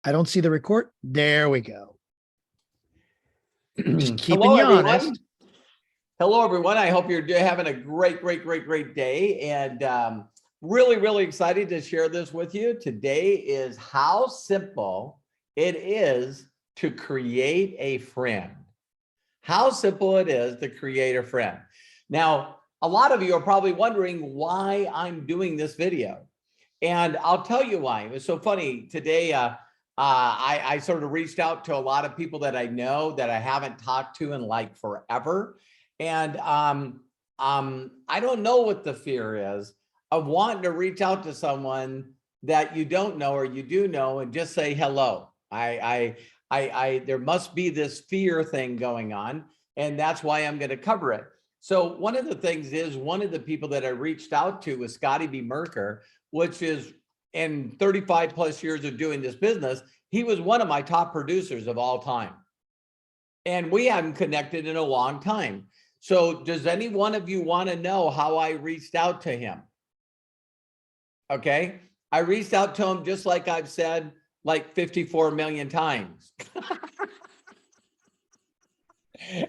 I don't see the record. There we go. Just keeping Hello, you everyone. honest. Hello, everyone. I hope you're having a great day. And really excited to share this with you. Today is how simple it is to create a friend. How simple it is to create a friend. Now, a lot of you are probably wondering why I'm doing this video. And I'll tell you why. It was so funny today. I sort of reached out to a lot of people that I know that I haven't talked to in like forever. And I don't know what the fear is of wanting to reach out to someone that you don't know or you do know and just say hello. There must be this fear thing going on, and that's why I'm going to cover it. So one of the things is, one of the people that I reached out to was Scotty B. Merker, which is, in 35 plus years of doing this business, he was one of my top producers of all time. And we haven't connected in a long time. So does any one of you want to know how I reached out to him? Okay. I reached out to him just like I've said like 54 million times.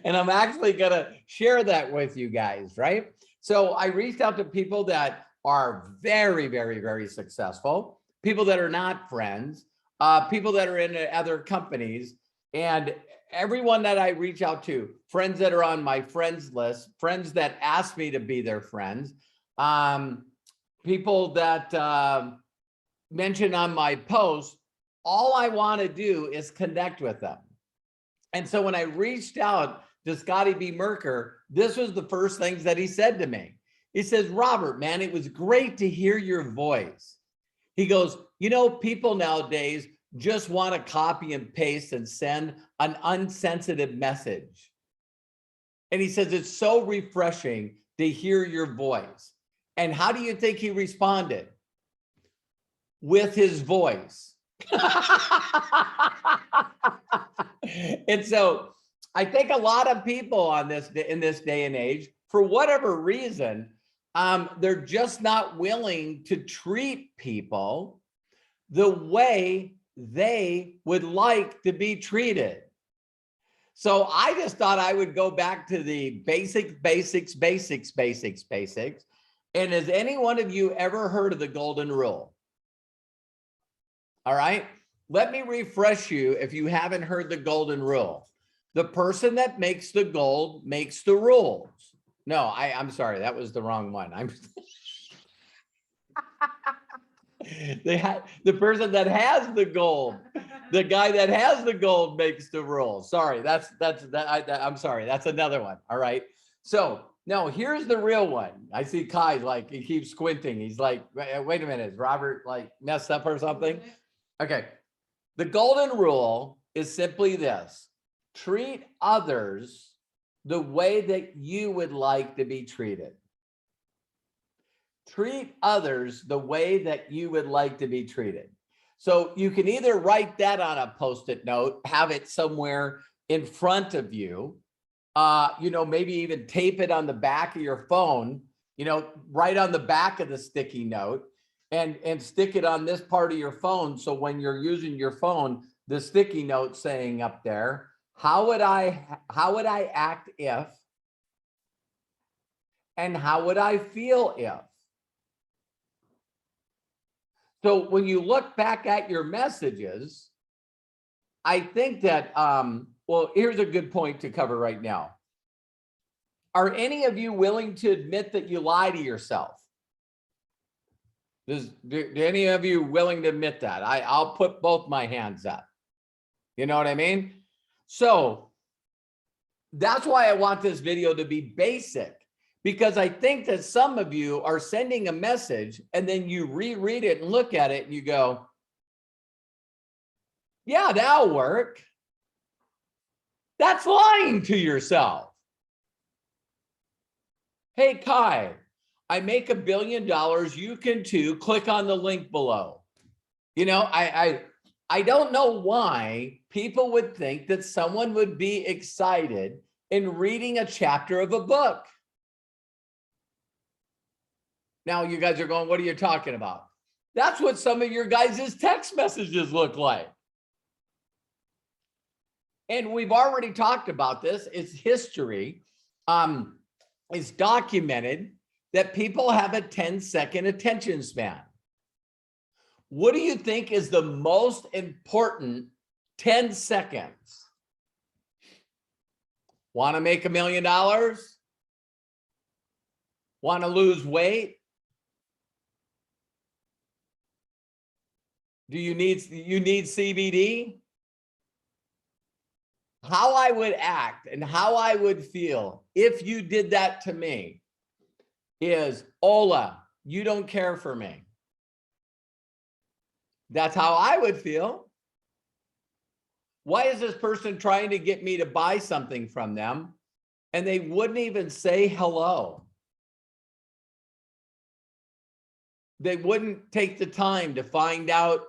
And I'm actually going to share that with you guys, right? So I reached out to people that are very successful, people that are not friends, people that are in other companies, and everyone that I reach out to, friends that are on my friends list, friends that ask me to be their friends, people that mention on my post, all I want to do is connect with them. And so when I reached out to Scotty B. Merker, this was the first things that he said to me. He says, Robert, man, it was great to hear your voice. He goes, you know, people nowadays just want to copy and paste and send an unsensitive message. And he says, it's so refreshing to hear your voice. And how do you think he responded? With his voice. And so I think a lot of people on this, in this day and age, for whatever reason, they're just not willing to treat people the way they would like to be treated. So I just thought I would go back to the basics. And has any one of you ever heard of the golden rule? All right, let me refresh you if you haven't heard the golden rule. The person that makes the gold makes the rules. No, I'm sorry, that was the wrong one. The person that has the gold, the guy that has the gold makes the rules. Sorry, I'm sorry, that's another one. All right, so now here's the real one. I see Kai, like, he keeps squinting. He's like, wait a minute, is Robert like messed up or something? Okay, the golden rule is simply this: treat others the way that you would like to be treated. Treat others the way that you would like to be treated. So you can either write that on a Post-it note, have it somewhere in front of you, you know, maybe even tape it on the back of your phone, you know, right on the back of the sticky note, and stick it on this part of your phone. So when you're using your phone, the sticky note saying up there, how would I act if, and how would I feel if? So when you look back at your messages, I think that, well, here's a good point to cover right now. Are any of you willing to admit that you lie to yourself? Do any of you willing to admit that? I'll put both my hands up. You know what I mean? So that's why I want this video to be basic, because I think that some of you are sending a message and then you reread it and look at it and you go, yeah, that'll work. That's lying to yourself. Hey, Kai, I make $1 billion. You can too. Click on the link below. You know, I don't know why people would think that someone would be excited in reading a chapter of a book. Now you guys are going, what are you talking about? That's what some of your guys' text messages look like. And we've already talked about this. It's history. It's documented that people have a 10-second attention span. What do you think is the most important 10 seconds? Want to make $1 million? Want to lose weight? Do you need CBD? How I would act and how I would feel if you did that to me is, Ola, you don't care for me. That's how I would feel. Why is this person trying to get me to buy something from them and they wouldn't even say hello? They wouldn't take the time to find out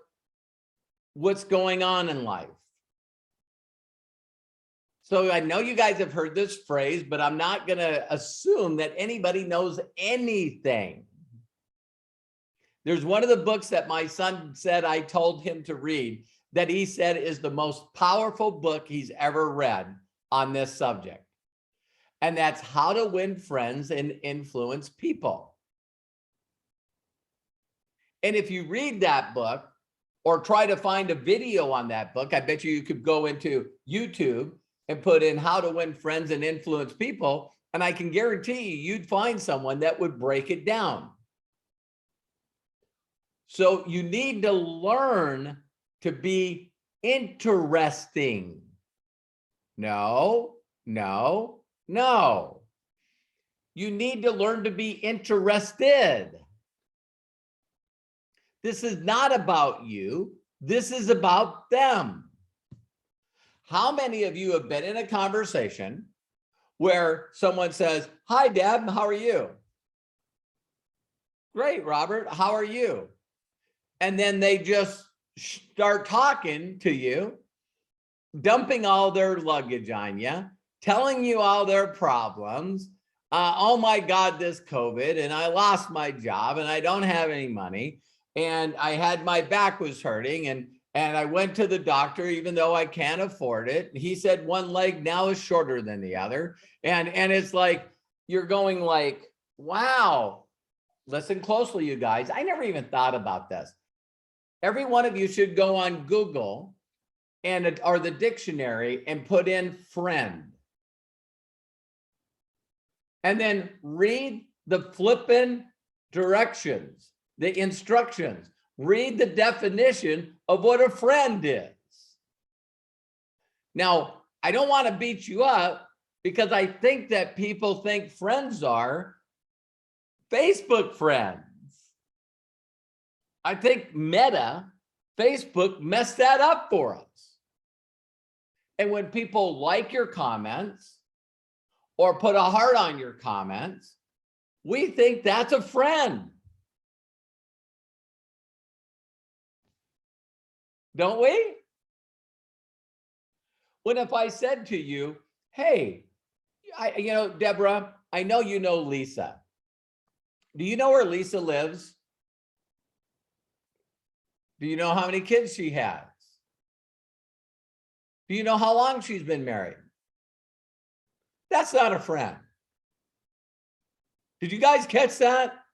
what's going on in life. So I know you guys have heard this phrase, but I'm not going to assume that anybody knows anything. There's one of the books that my son said I told him to read that he said is the most powerful book he's ever read on this subject. And that's How to Win Friends and Influence People. And if you read that book or try to find a video on that book, I bet you could go into YouTube and put in How to Win Friends and Influence People. And I can guarantee you'd find someone that would break it down. So you need to learn to be interesting. No. You need to learn to be interested. This is not about you. This is about them. How many of you have been in a conversation where someone says, "Hi, Deb, how are you?" "Great, Robert, how are you?" And then they just start talking to you, dumping all their luggage on you, telling you all their problems. Oh my God, this COVID, and I lost my job, and I don't have any money, and I had my back was hurting, and I went to the doctor, even though I can't afford it. He said one leg now is shorter than the other. And it's like, you're going like, wow, listen closely, you guys. I never even thought about this. Every one of you should go on Google or the dictionary and put in friend. And then read the flippin' directions, the instructions. Read the definition of what a friend is. Now, I don't want to beat you up because I think that people think friends are Facebook friends. I think Facebook messed that up for us. And when people like your comments or put a heart on your comments, we think that's a friend. Don't we? When if I said to you, "Hey, Deborah, I know you know Lisa. Do you know where Lisa lives? Do you know how many kids she has? Do you know how long she's been married?" That's not a friend. Did you guys catch that?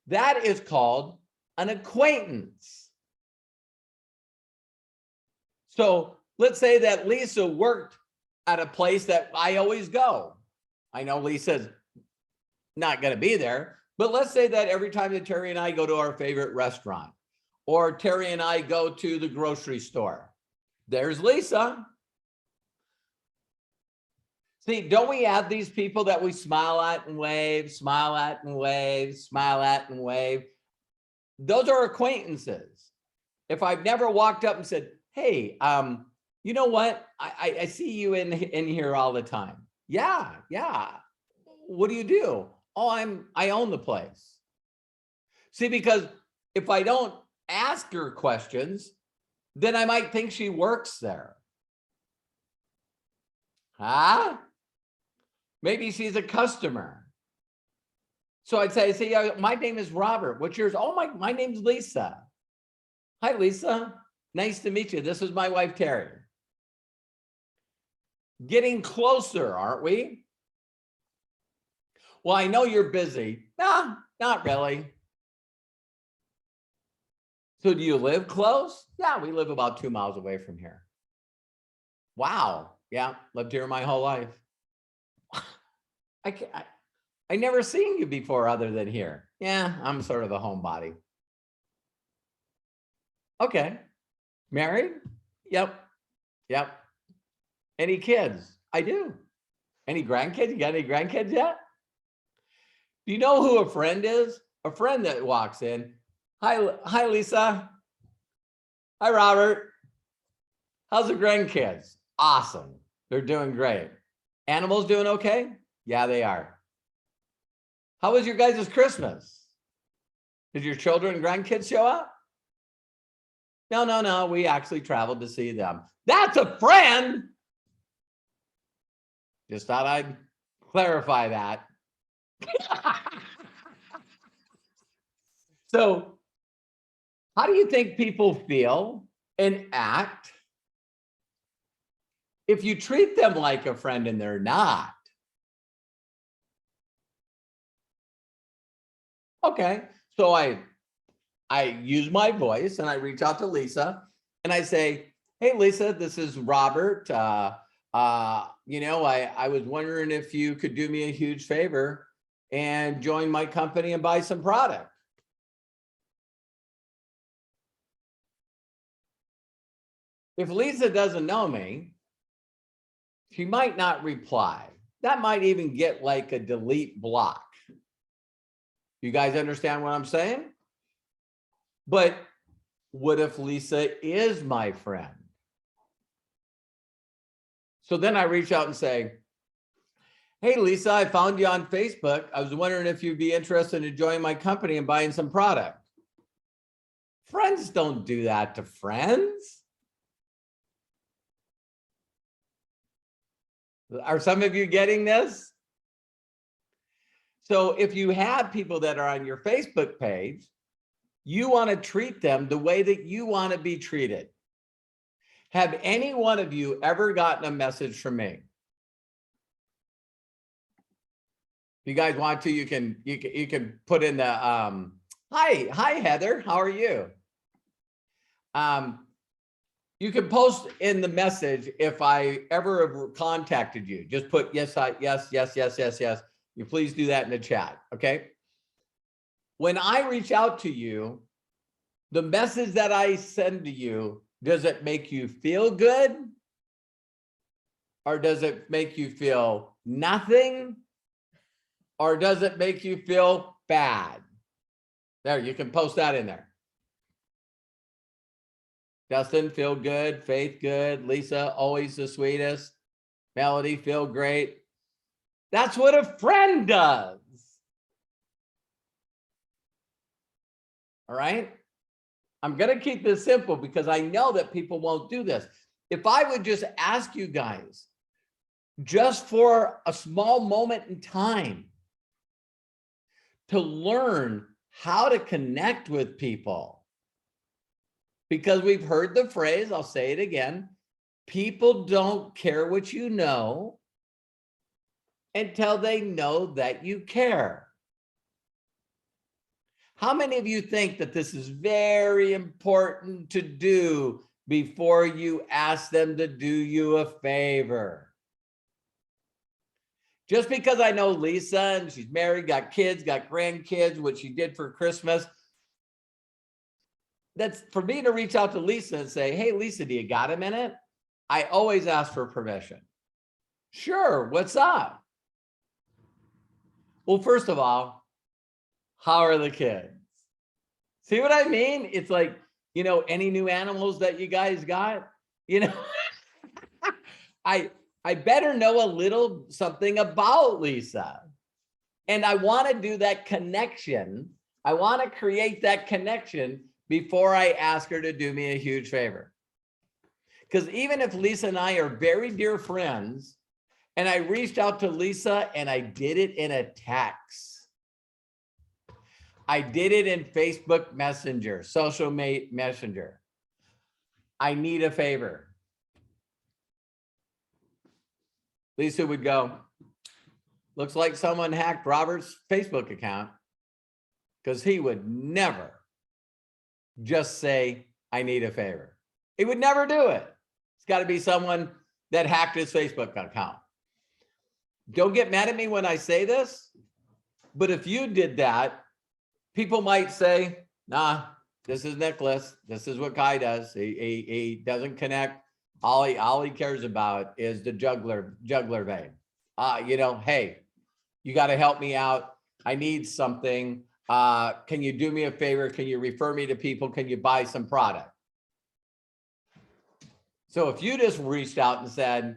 That is called an acquaintance. So let's say that Lisa worked at a place that I always go. I know Lisa's not going to be there, but let's say that every time that Terry and I go to our favorite restaurant, or Terry and I go to the grocery store, there's Lisa. See, don't we have these people that we smile at and wave, smile at and wave, smile at and wave? Those are acquaintances. If I've never walked up and said, "Hey, you know what? I see you in here all the time." Yeah. What do you do? "Oh, I own the place." See, because if I don't ask her questions, then I might think she works there. Huh? Maybe she's a customer. So I'd say, "My name is Robert. What's yours?" "Oh, my name's Lisa." "Hi, Lisa. Nice to meet you. This is my wife, Terry." getting closer, aren't we? Well, I know you're busy. Nah, not really. So do you live close? Yeah, we live about 2 miles away from here. Wow. Yeah, lived here my whole life. I never seen you before other than here. Yeah, I'm sort of a homebody. Okay. Married? Yep. Yep. Any kids? I do. Any grandkids? You got any grandkids yet? Do you know who a friend is? A friend that walks in. Hi, Lisa. Hi, Robert. How's the grandkids? Awesome. They're doing great. Animals doing okay? Yeah, they are. How was your guys' Christmas? Did your children and grandkids show up? No. We actually traveled to see them. That's a friend. Just thought I'd clarify that. So, how do you think people feel and act if you treat them like a friend and they're not? Okay, so I use my voice and I reach out to Lisa and I say, "Hey, Lisa, this is Robert. I was wondering if you could do me a huge favor and join my company and buy some product." If Lisa doesn't know me, she might not reply. That might even get like a delete block. You guys understand what I'm saying? But what if Lisa is my friend? So then I reach out and say, "Hey, Lisa, I found you on Facebook. I was wondering if you'd be interested in joining my company and buying some product." Friends don't do that to friends. Are some of you getting this? So if you have people that are on your Facebook page, you want to treat them the way that you want to be treated. Have any one of you ever gotten a message from me? If you guys want to, you can put in the hi Heather, how are you? You can post in the message if I ever have contacted you. Just put yes. You please do that in the chat, okay? When I reach out to you, the message that I send to you, does it make you feel good? Or does it make you feel nothing? Or does it make you feel bad? There, you can post that in there. Dustin, feel good. Faith, good. Lisa, always the sweetest. Melody, feel great. That's what a friend does. All right. I'm going to keep this simple because I know that people won't do this. If I would just ask you guys, just for a small moment in time, to learn how to connect with people. Because we've heard the phrase, I'll say it again, people don't care what you know until they know that you care. How many of you think that this is very important to do before you ask them to do you a favor? Just because I know Lisa and she's married, got kids, got grandkids, what she did for Christmas, that's for me to reach out to Lisa and say, "Hey, Lisa, do you got a minute?" I always ask for permission. Sure, what's up? Well, first of all, how are the kids? See what I mean? It's like, any new animals that you guys got, I better know a little something about Lisa. And I want to do that connection. I want to create that connection before I ask her to do me a huge favor. Because even if Lisa and I are very dear friends, and I reached out to Lisa and I did it in a text. I did it in Facebook Messenger, social messenger. I need a favor. Lisa would go, looks like someone hacked Robert's Facebook account, because he would never just say, I need a favor. He would never do it. It's got to be someone that hacked his Facebook account. Don't get mad at me when I say this, but if you did that, people might say, nah, this is Nicholas. This is what Kai does. He doesn't connect. All he cares about is the juggler vein. Hey, you got to help me out. I need something. Can you do me a favor? Can you refer me to people? Can you buy some product? So if you just reached out and said,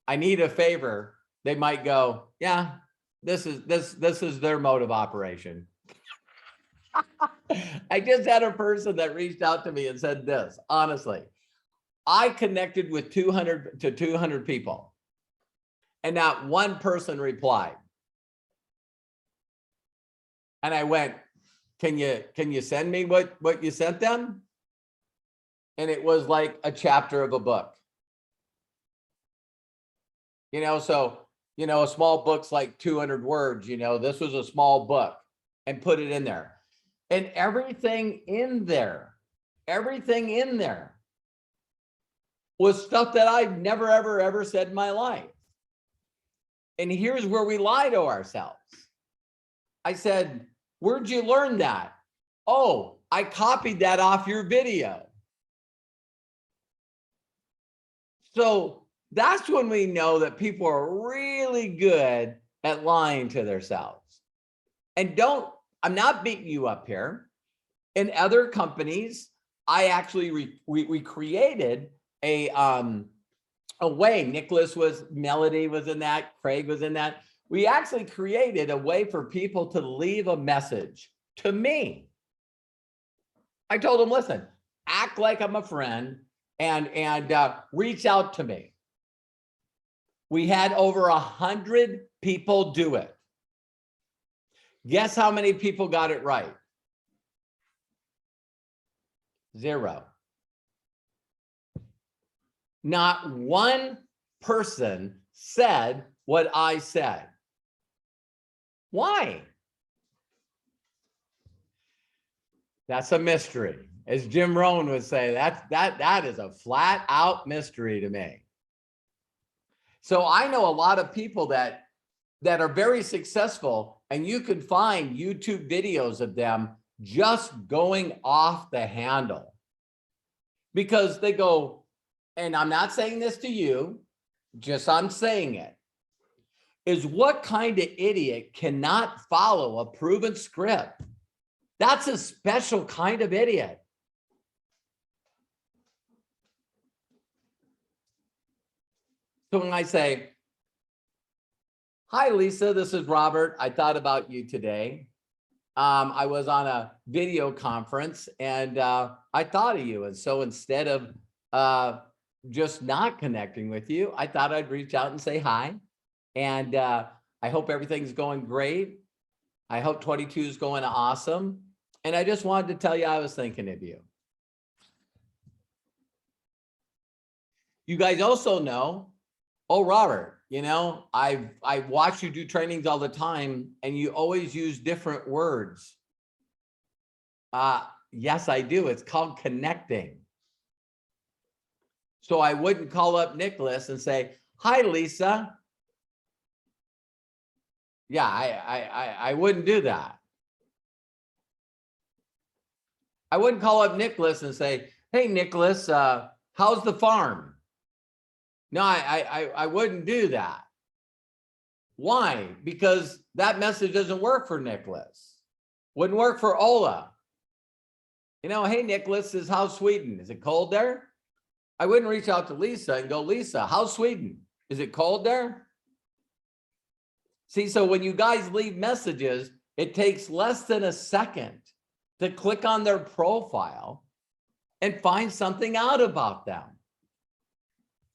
I need a favor, they might go, yeah, this is their mode of operation. I just had a person that reached out to me and said this, honestly, I connected with 200 people and not one person replied. And I went, can you send me what you sent them? And it was like a chapter of a book. So, a small book's like 200 words, this was a small book, and put it in there. And everything in there was stuff that I've never, ever said in my life. And here's where we lie to ourselves. I said, where'd you learn that? Oh, I copied that off your video. So that's when we know that people are really good at lying to themselves. And I'm not beating you up here. In other companies, I actually, we created a way. Melody was in that, Craig was in that. We actually created a way for people to leave a message to me. I told them, listen, act like I'm a friend and reach out to me. We had over 100 people do it. Guess how many people got it right? 0. Not one person said what I said. Why? That's a mystery. As Jim Rohn would say, that is a flat out mystery to me. So I know a lot of people that are very successful, and you can find YouTube videos of them just going off the handle because they go, and I'm not saying this to you, just I'm saying it, is what kind of idiot cannot follow a proven script? That's a special kind of idiot. So when I say, hi, Lisa, this is Robert. I thought about you today. I was on a video conference and I thought of you. And so instead of just not connecting with you, I thought I'd reach out and say hi. And I hope everything's going great. I hope 22 is going awesome. And I just wanted to tell you I was thinking of you. You guys also know, oh, Robert, I watch you do trainings all the time and you always use different words. Yes, I do. It's called connecting. So I wouldn't call up Nicholas and say, hi, Lisa. Yeah, I wouldn't do that. I wouldn't call up Nicholas and say, hey, Nicholas, how's the farm? No, I wouldn't do that. Why? Because that message doesn't work for Nicholas. Wouldn't work for Ola. Hey, Nicholas, how's Sweden? Is it cold there? I wouldn't reach out to Lisa and go, Lisa, how's Sweden? Is it cold there? See, so when you guys leave messages, it takes less than a second to click on their profile and find something out about them,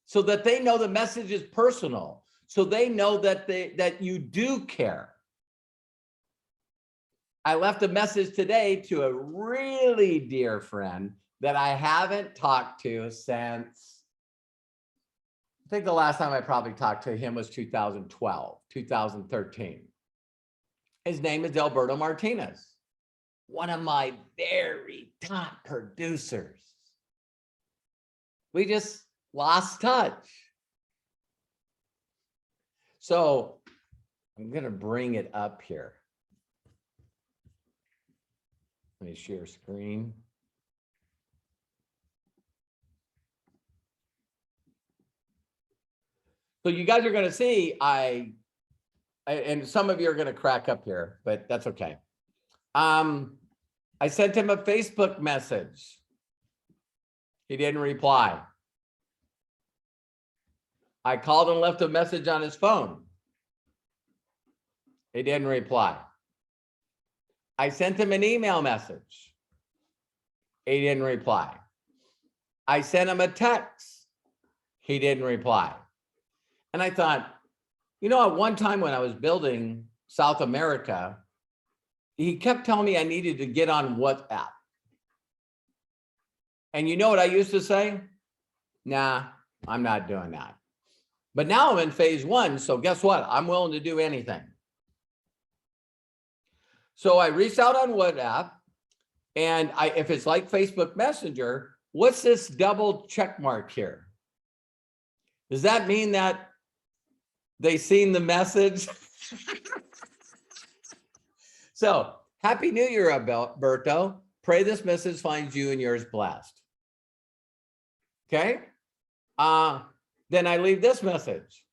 so that they know the message is personal, so they know that you do care. I left a message today to a really dear friend that I haven't talked to since think the last time I probably talked to him was 2012, 2013. His name is Alberto Martinez, one of my very top producers. We just lost touch. So I'm going to bring it up here. Let me share screen. So you guys are going to see, and some of you are going to crack up here, but that's okay. I sent him a Facebook message. He didn't reply. I called and left a message on his phone. He didn't reply. I sent him an email message. He didn't reply. I sent him a text. He didn't reply. And I thought, at one time when I was building South America, he kept telling me I needed to get on WhatsApp. And you know what I used to say? Nah, I'm not doing that. But now I'm in phase 1. So guess what? I'm willing to do anything. So I reached out on WhatsApp, and if it's like Facebook Messenger, what's this double check mark here? Does that mean that they seen the message? So Happy New Year, Alberto. Pray this message finds you and yours blessed. Okay. Then I leave this message.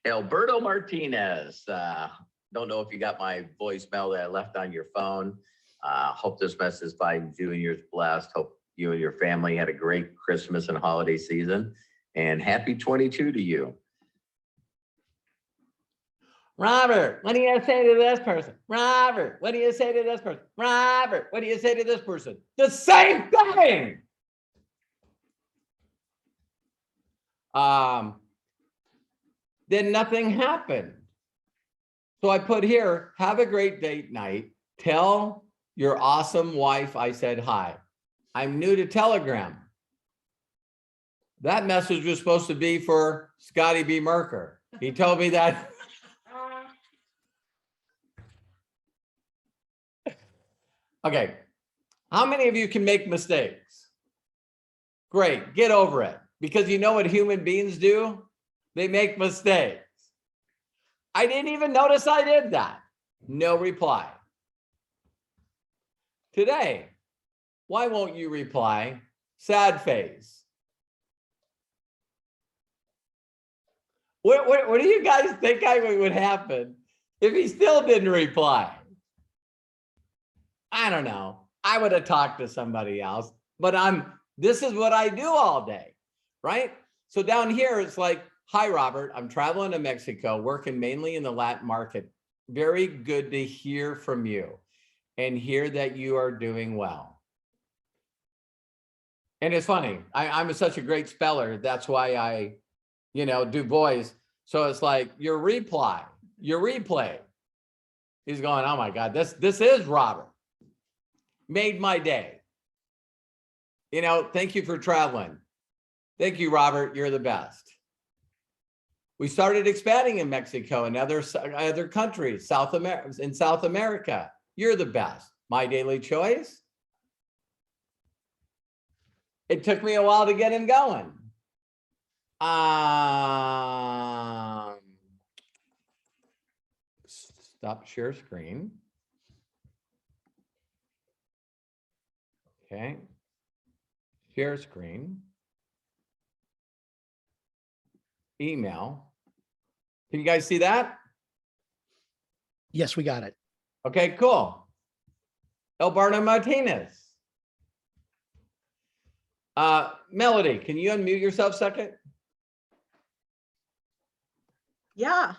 Alberto Martinez. Don't know if you got my voicemail that I left on your phone. Hope this message finds you and yours blessed. Hope you and your family had a great Christmas and holiday season. And happy 22 to you. Robert, what do you say to this person? Robert, what do you say to this person? Robert, what do you say to this person? The same thing. Then nothing happened. So I put here, have a great date night. Tell your awesome wife I said hi. I'm new to Telegram. That message was supposed to be for Scotty B. Merker. He told me that. Okay. How many of you can make mistakes? Great. Get over it. Because you know what human beings do? They make mistakes. I didn't even notice I did that. No reply. Today, why won't you reply? Sad face. What do you guys think would happen if he still didn't reply? I don't know. I would have talked to somebody else, but this is what I do all day, right? So down here, it's like, hi, Robert, I'm traveling to Mexico, working mainly in the Latin market. Very good to hear from you and hear that you are doing well. And it's funny, I'm such a great speller. That's why I, do voice. So it's like your replay. He's going, oh my God, this is Robert. Made my day. Thank you for traveling. Thank you, Robert. You're the best. We started expanding in Mexico and other countries, in South America. You're the best. My daily choice. It took me a while to get him going. Stop share screen. Okay. Share screen. Email. Can you guys see that? Yes, we got it. Okay, cool. Alberto Martinez. Melody, can you unmute yourself a second? Yeah.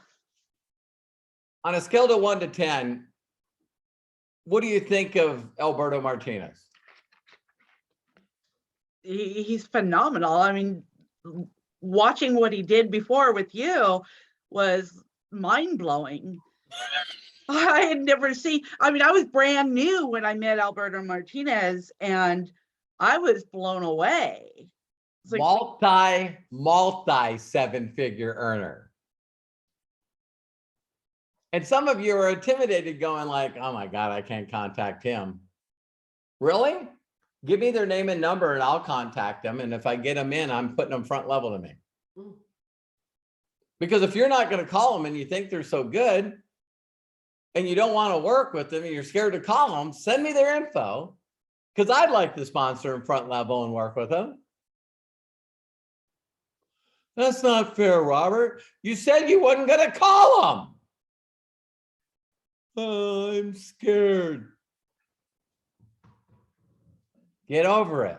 On a scale of 1 to 10, what do you think of Alberto Martinez? He's phenomenal. I mean, watching what he did before with you was mind-blowing. I had never seen, I was brand new when I met Alberto Martinez, and I was blown away. like, multi seven-figure earner. And some of you are intimidated going like, oh my God, I can't contact him. Really? Give me their name and number and I'll contact them. And if I get them in, I'm putting them front level to me. Because if you're not going to call them and you think they're so good and you don't want to work with them and you're scared to call them, send me their info because I'd like to sponsor them front level and work with them. That's not fair, Robert. You said you wasn't going to call them. Oh, I'm scared. Get over it.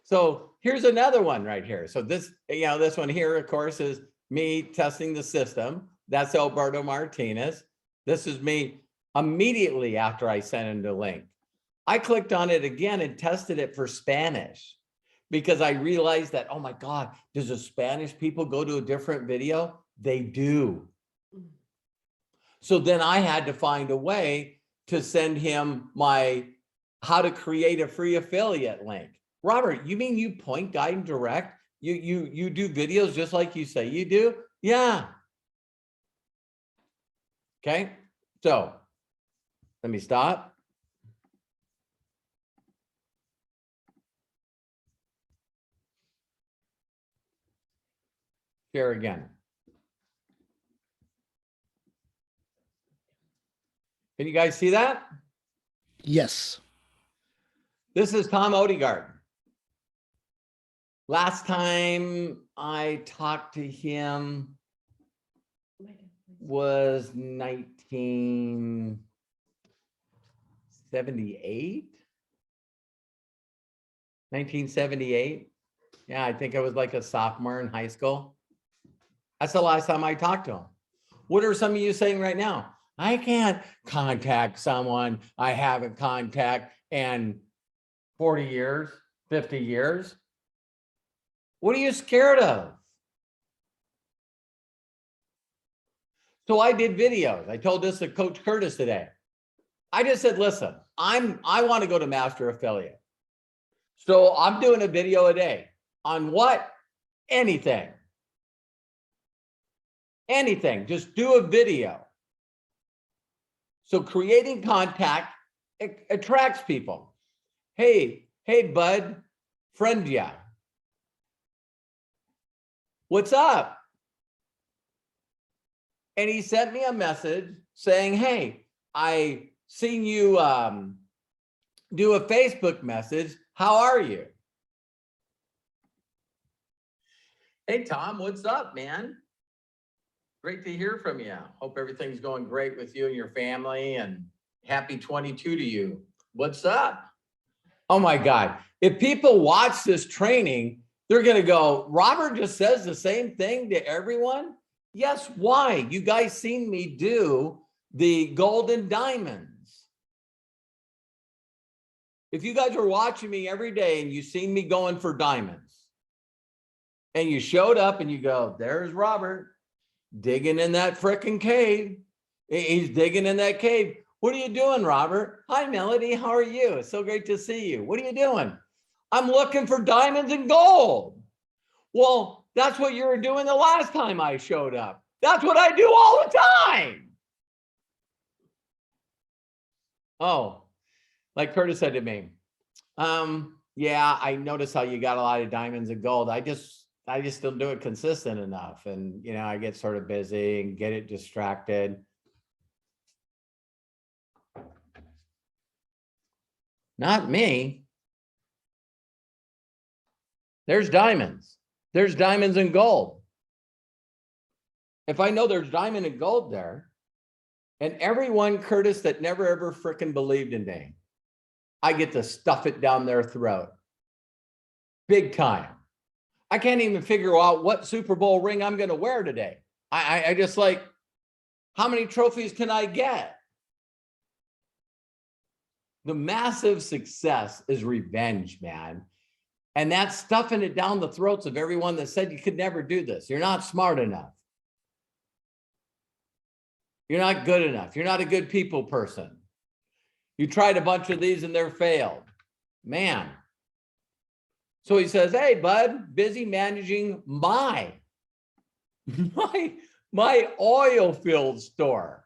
So here's another one right here. So this, this one here, of course, is me testing the system. That's Alberto Martinez. This is me immediately after I sent him the link. I clicked on it again and tested it for Spanish because I realized that, oh my God, does the Spanish people go to a different video? They do. So then I had to find a way to send him my how to create a free affiliate link. Robert, you mean you point, guide, and direct? You do videos just like you say you do? Yeah. Okay, so let me stop. Share again. Can you guys see that? Yes. This is Tom Odegaard. Last time I talked to him was 1978. 1978. Yeah, I think I was like a sophomore in high school. That's the last time I talked to him. What are some of you saying right now? I can't contact someone I haven't contacted in 40 years, 50 years. What are you scared of? So I did videos. I told this to Coach Curtis today. I just said, listen, I want to go to Master Affiliate. So I'm doing a video a day on what? Anything. Anything. Just do a video. So creating contact attracts people. Hey, bud, friend ya. What's up? And he sent me a message saying, hey, I seen you do a Facebook message. How are you? Hey, Tom, what's up, man? Great to hear from you. Hope everything's going great with you and your family, and happy 22 to you. What's up? Oh my God. If people watch this training, they're going to go, Robert just says the same thing to everyone. Yes. Why? You guys seen me do the gold and diamonds. If you guys were watching me every day and you seen me going for diamonds and you showed up and you go, there's Robert digging in that frickin' cave. He's digging in that cave. What are you doing, Robert? Hi, Melody. How are you? It's so great to see you. What are you doing? I'm looking for diamonds and gold. Well, that's what you were doing the last time I showed up. That's what I do all the time. Oh, like Curtis said to me, yeah, I noticed how you got a lot of diamonds and gold. I just don't do it consistent enough. And, I get sort of busy and get it distracted. Not me. There's diamonds. There's diamonds and gold. If I know there's diamond and gold there, and everyone, Curtis, that never ever frickin' believed in me, I get to stuff it down their throat. Big time. I can't even figure out what Super Bowl ring I'm going to wear today. I just like, how many trophies can I get? The massive success is revenge, man. And that's stuffing it down the throats of everyone that said you could never do this. You're not smart enough. You're not good enough. You're not a good people person. You tried a bunch of these and they're failed. Man, So he says, hey, bud, busy managing my oil field store,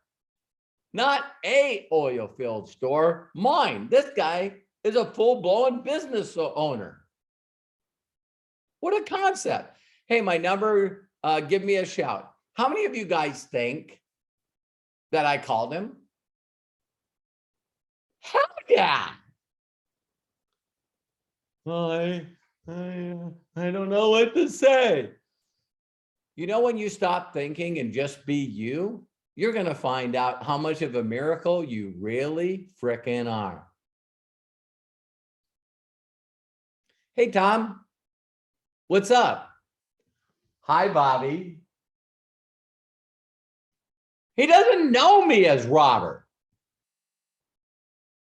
not a oil field store, mine. This guy is a full-blown business owner. What a concept. Hey, my number, give me a shout. How many of you guys think that I called him? Hell yeah. I don't know what to say. You know, when you stop thinking and just be you, you're going to find out how much of a miracle you really frickin' are. Hey, Tom, what's up? Hi, Bobby. He doesn't know me as Robert.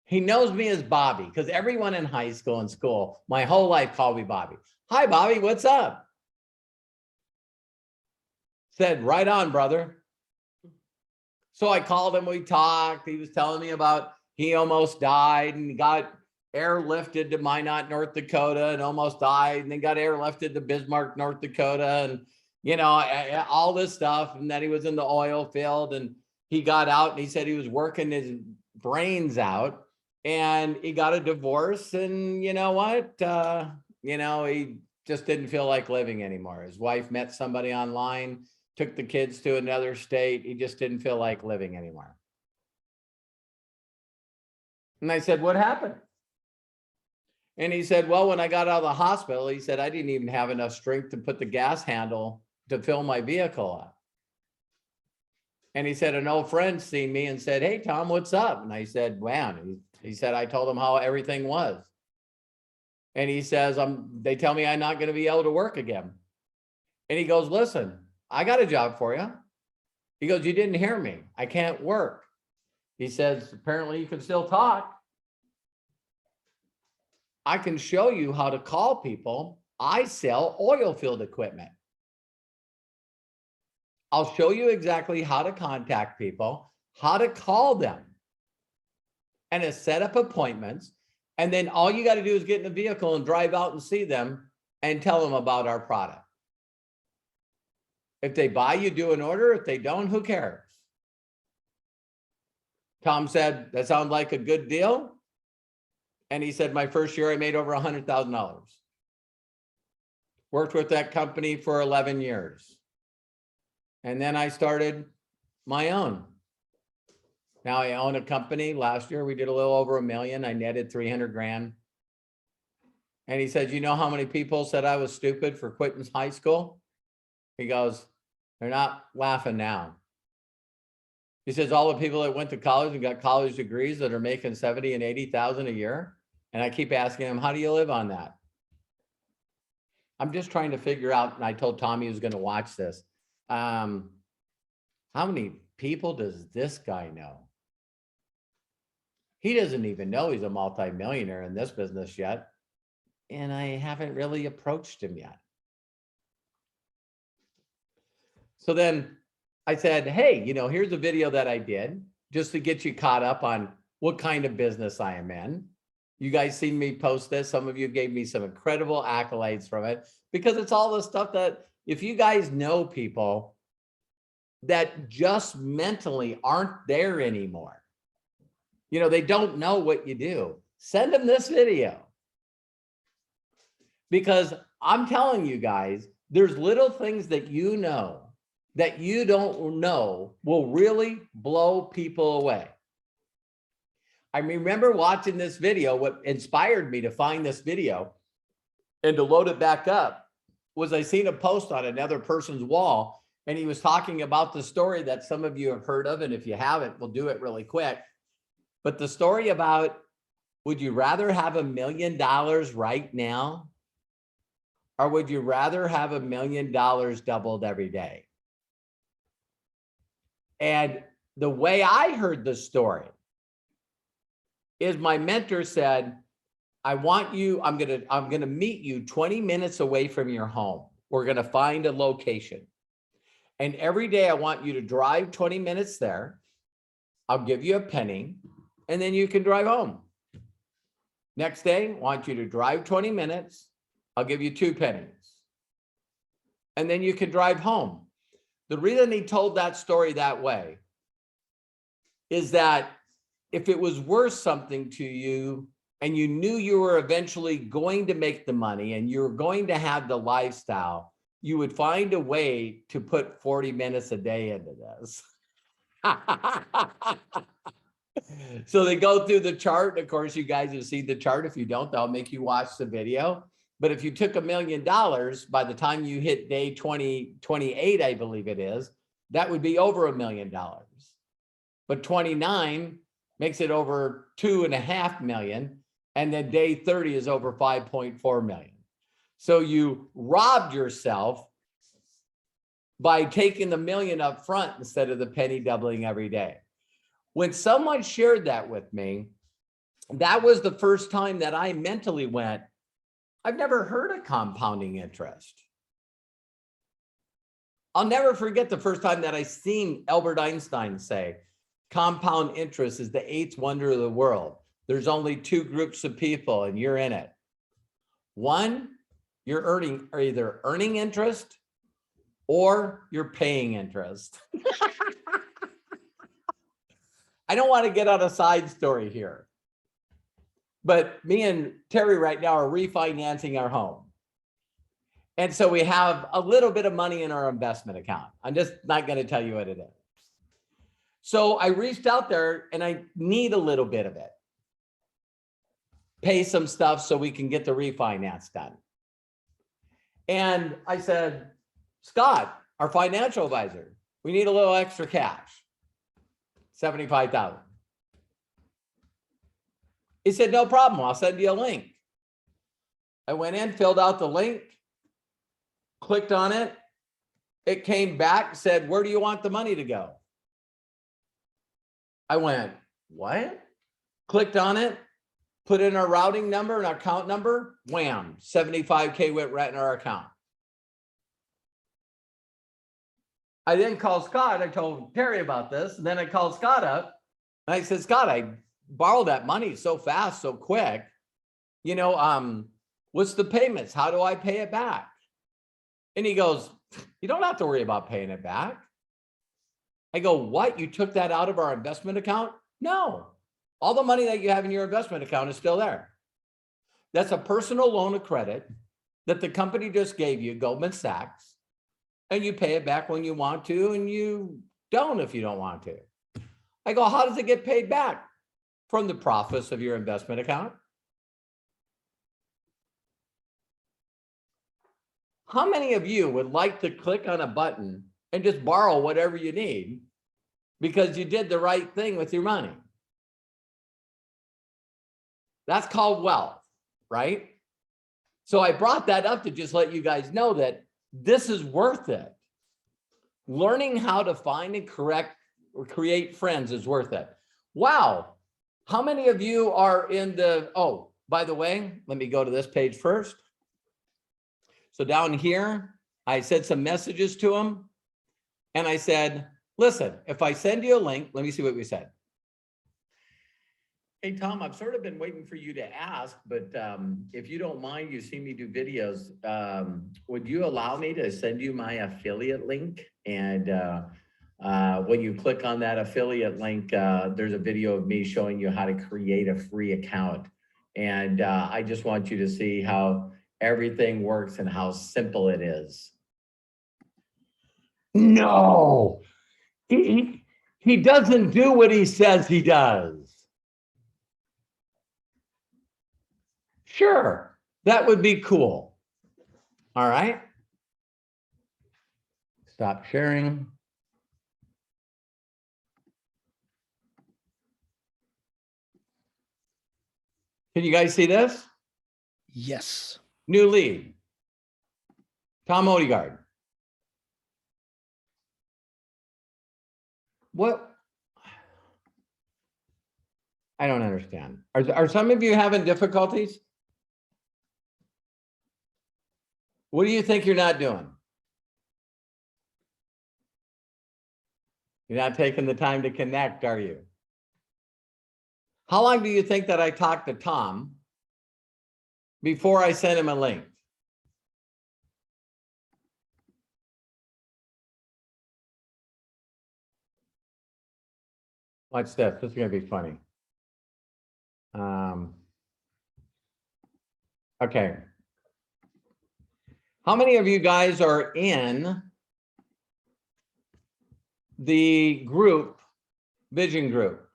He knows me as Bobby because everyone in high school and school, my whole life called me Bobby. Hi, Bobby, what's up? Said, right on, brother. So I called him, we talked. He was telling me about he almost died and got airlifted to Minot, North Dakota and almost died. And then got airlifted to Bismarck, North Dakota. And, you know, all this stuff. And then he was in the oil field and he got out and he said he was working his brains out and he got a divorce. And you know what? You know, he just didn't feel like living anymore. His wife met somebody online, took the kids to another state. He just didn't feel like living anymore. And I said, what happened? And he said, well, when I got out of the hospital, he said, I didn't even have enough strength to put the gas handle to fill my vehicle up. And he said, an old friend seen me and said, hey, Tom, what's up? And I said, man, he said, I told him how everything was. And he says, they tell me I'm not going to be able to work again. And he goes, listen, I got a job for you. He goes, you didn't hear me. I can't work. He says, apparently you can still talk. I can show you how to call people. I sell oil field equipment. I'll show you exactly how to contact people, how to call them, and to set up appointments. And then all you got to do is get in the vehicle and drive out and see them and tell them about our product. If they buy, you do an order. If they don't, who cares? Tom said, that sounds like a good deal. And he said, my first year, I made over $100,000. Worked with that company for 11 years. And then I started my own. Now I own a company. Last year, we did a little over $1 million. I netted 300 grand. And he said, you know how many people said I was stupid for quitting high school? He goes, they're not laughing now. He says, all the people that went to college and got college degrees that are making 70 and 80,000 a year. And I keep asking him, how do you live on that? I'm just trying to figure out, and I told Tommy he was going to watch this. How many people does this guy know? He doesn't even know he's a multimillionaire in this business yet. And I haven't really approached him yet. So then I said, hey, you know, here's a video that I did just to get you caught up on what kind of business I am in. You guys seen me post this. Some of you gave me some incredible accolades from it because it's all the stuff that if you guys know people that just mentally aren't there anymore, you know, they don't know what you do, send them this video. Because I'm telling you guys, there's little things that you know that you don't know will really blow people away. I remember watching this video. What inspired me to find this video and to load it back up was I seen a post on another person's wall, and he was talking about the story that some of you have heard of. And if you haven't, we'll do it really quick. But the story about, would you rather have $1 million right now? Or would you rather have $1 million doubled every day? And the way I heard the story is my mentor said, I want you, I'm gonna meet you 20 minutes away from your home. We're gonna find a location. And every day I want you to drive 20 minutes there. I'll give you a penny and then you can drive home. Next day, I want you to drive 20 minutes I'll give you 2 pennies. And then you can drive home. The reason he told that story that way is that if it was worth something to you and you knew you were eventually going to make the money and you were going to have the lifestyle, you would find a way to put 40 minutes a day into this. So they go through the chart. Of course, you guys have seen the chart. If you don't, I'll make you watch the video. But if you took $1 million, by the time you hit day 28, I believe it is, that would be over $1 million. But 29 makes it over 2.5 million. And then day 30 is over 5.4 million. So you robbed yourself by taking the million up front instead of the penny doubling every day. When someone shared that with me, that was the first time that I mentally went, I've never heard of compounding interest. I'll never forget the first time that I seen Albert Einstein say, compound interest is the 8th wonder of the world. There's only 2 groups of people and you're in it. One, you're either earning interest or you're paying interest. I don't want to get on a side story here, but me and Terry right now are refinancing our home. And so we have a little bit of money in our investment account. I'm just not going to tell you what it is. So I reached out there and I need a little bit of it. Pay some stuff so we can get the refinance done. And I said, Scott, our financial advisor, we need a little extra cash, $75,000. He said, no problem, I'll send you a link. I went in, filled out the link, clicked on it. It came back, said, where do you want the money to go? I went, what? Clicked on it, put in our routing number and our account number, wham, 75K went right in our account. I then called Scott. I told Terry about this. And then I called Scott up and I said, Scott, I borrowed that money so fast, so quick. You know, what's the payments? How do I pay it back? And he goes, you don't have to worry about paying it back. I go, what? You took that out of our investment account? No, all the money that you have in your investment account is still there. That's a personal loan of credit that the company just gave you, Goldman Sachs. And you pay it back when you want to, and you don't if you don't want to. I go, how does it get paid back? From the profits of your investment account. How many of you would like to click on a button and just borrow whatever you need because you did the right thing with your money? That's called wealth, right? So I brought that up to just let you guys know that this is worth it. Learning how to find and correct or create friends is worth it. Wow. How many of you are in the, oh, by the way, let me go to this page first. So down here, I said some messages to them and I said, listen, if I send you a link, let me see what we said. Hey, Tom, I've sort of been waiting for you to ask, but if you don't mind, you see me do videos. Would you allow me to send you my affiliate link? And when you click on that affiliate link, there's a video of me showing you how to create a free account. And I just want you to see how everything works and how simple it is. No, he doesn't do what he says he does. Sure, that would be cool. All right. Stop sharing. Can you guys see this? Yes. New lead. Tom Odegaard. What? I don't understand. Are some of you having difficulties? What do you think you're not doing? You're not taking the time to connect, are you? How long do you think that I talked to Tom before I sent him a link? Watch this. This is going to be funny. Okay. How many of you guys are in the group, vision group?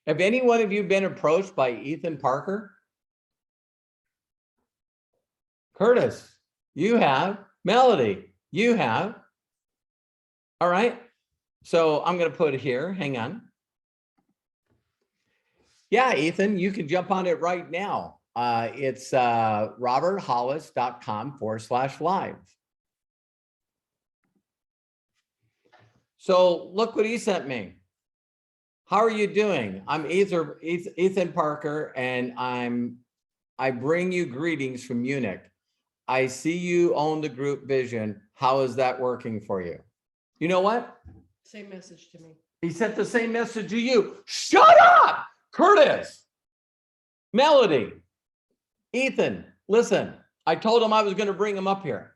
Have any one of you been approached by Ethan Parker? Curtis, you have. Melody, you have. All right. So I'm going to put it here. Hang on. Yeah, Ethan, you can jump on it right now. It's roberthollis.com/live. So look what he sent me. How are you doing? I'm Ethan Parker, and I bring you greetings from Munich. I see you own the group vision. How is that working for you? You know what? Same message to me. He sent the same message to you. Shut up, Curtis. Melody, Ethan, listen, I told him I was going to bring him up here.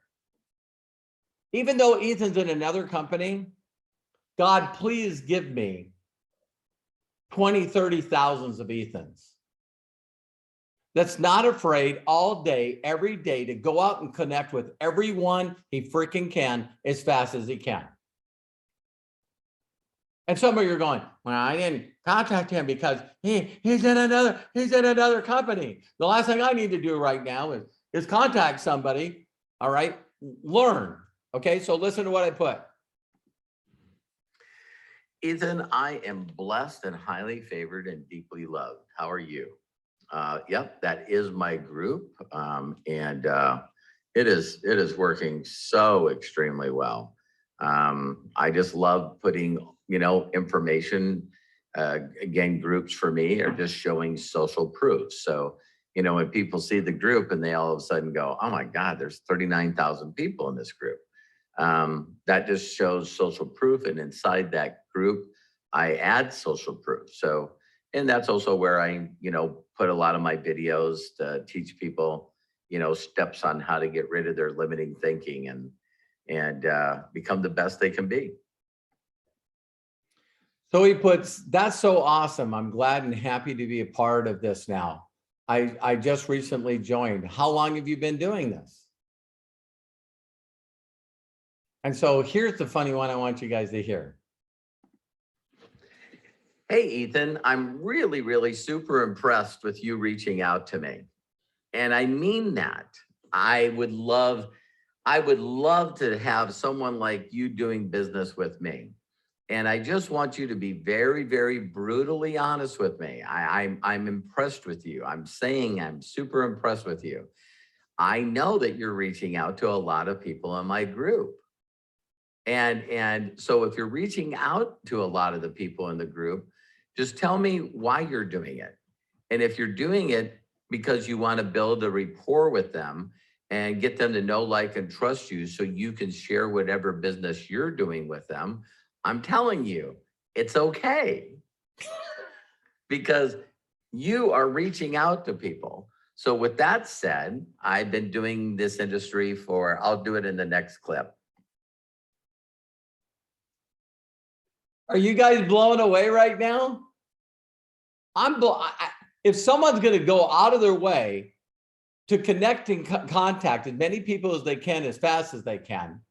Even though Ethan's in another company, God, please give me 20, 30 thousands of Ethans that's not afraid all day, every day to go out and connect with everyone he freaking can as fast as he can. And some of you are going, well, I didn't contact him because he's in another company. The last thing I need to do right now is contact somebody. All right, learn. Okay, so listen to what I put. Ethan, I am blessed and highly favored and deeply loved. How are you? Yep, that is my group, and it is working so extremely well. I just love putting, information. Again, groups for me are just showing social proof. So, when people see the group and they all of a sudden go, oh my God, there's 39,000 people in this group. That just shows social proof. And inside that group, I add social proof. So, and that's also where I, put a lot of my videos to teach people, steps on how to get rid of their limiting thinking and become the best they can be. So he puts, that's so awesome. I'm glad and happy to be a part of this now. I just recently joined. How long have you been doing this? And so here's the funny one I want you guys to hear. Hey, Ethan, I'm really, really super impressed with you reaching out to me. And I mean that. I would love to have someone like you doing business with me. And I just want you to be very, very brutally honest with me. I'm impressed with you. I'm saying I'm super impressed with you. I know that you're reaching out to a lot of people in my group. And so if you're reaching out to a lot of the people in the group, just tell me why you're doing it. And if you're doing it because you want to build a rapport with them and get them to know, like, and trust you so you can share whatever business you're doing with them, I'm telling you, it's okay. Because you are reaching out to people. So with that said, I've been doing this industry for, I'll do it in the next clip. Are you guys blown away right now? If someone's going to go out of their way to connect and contact as many people as they can, as fast as they can,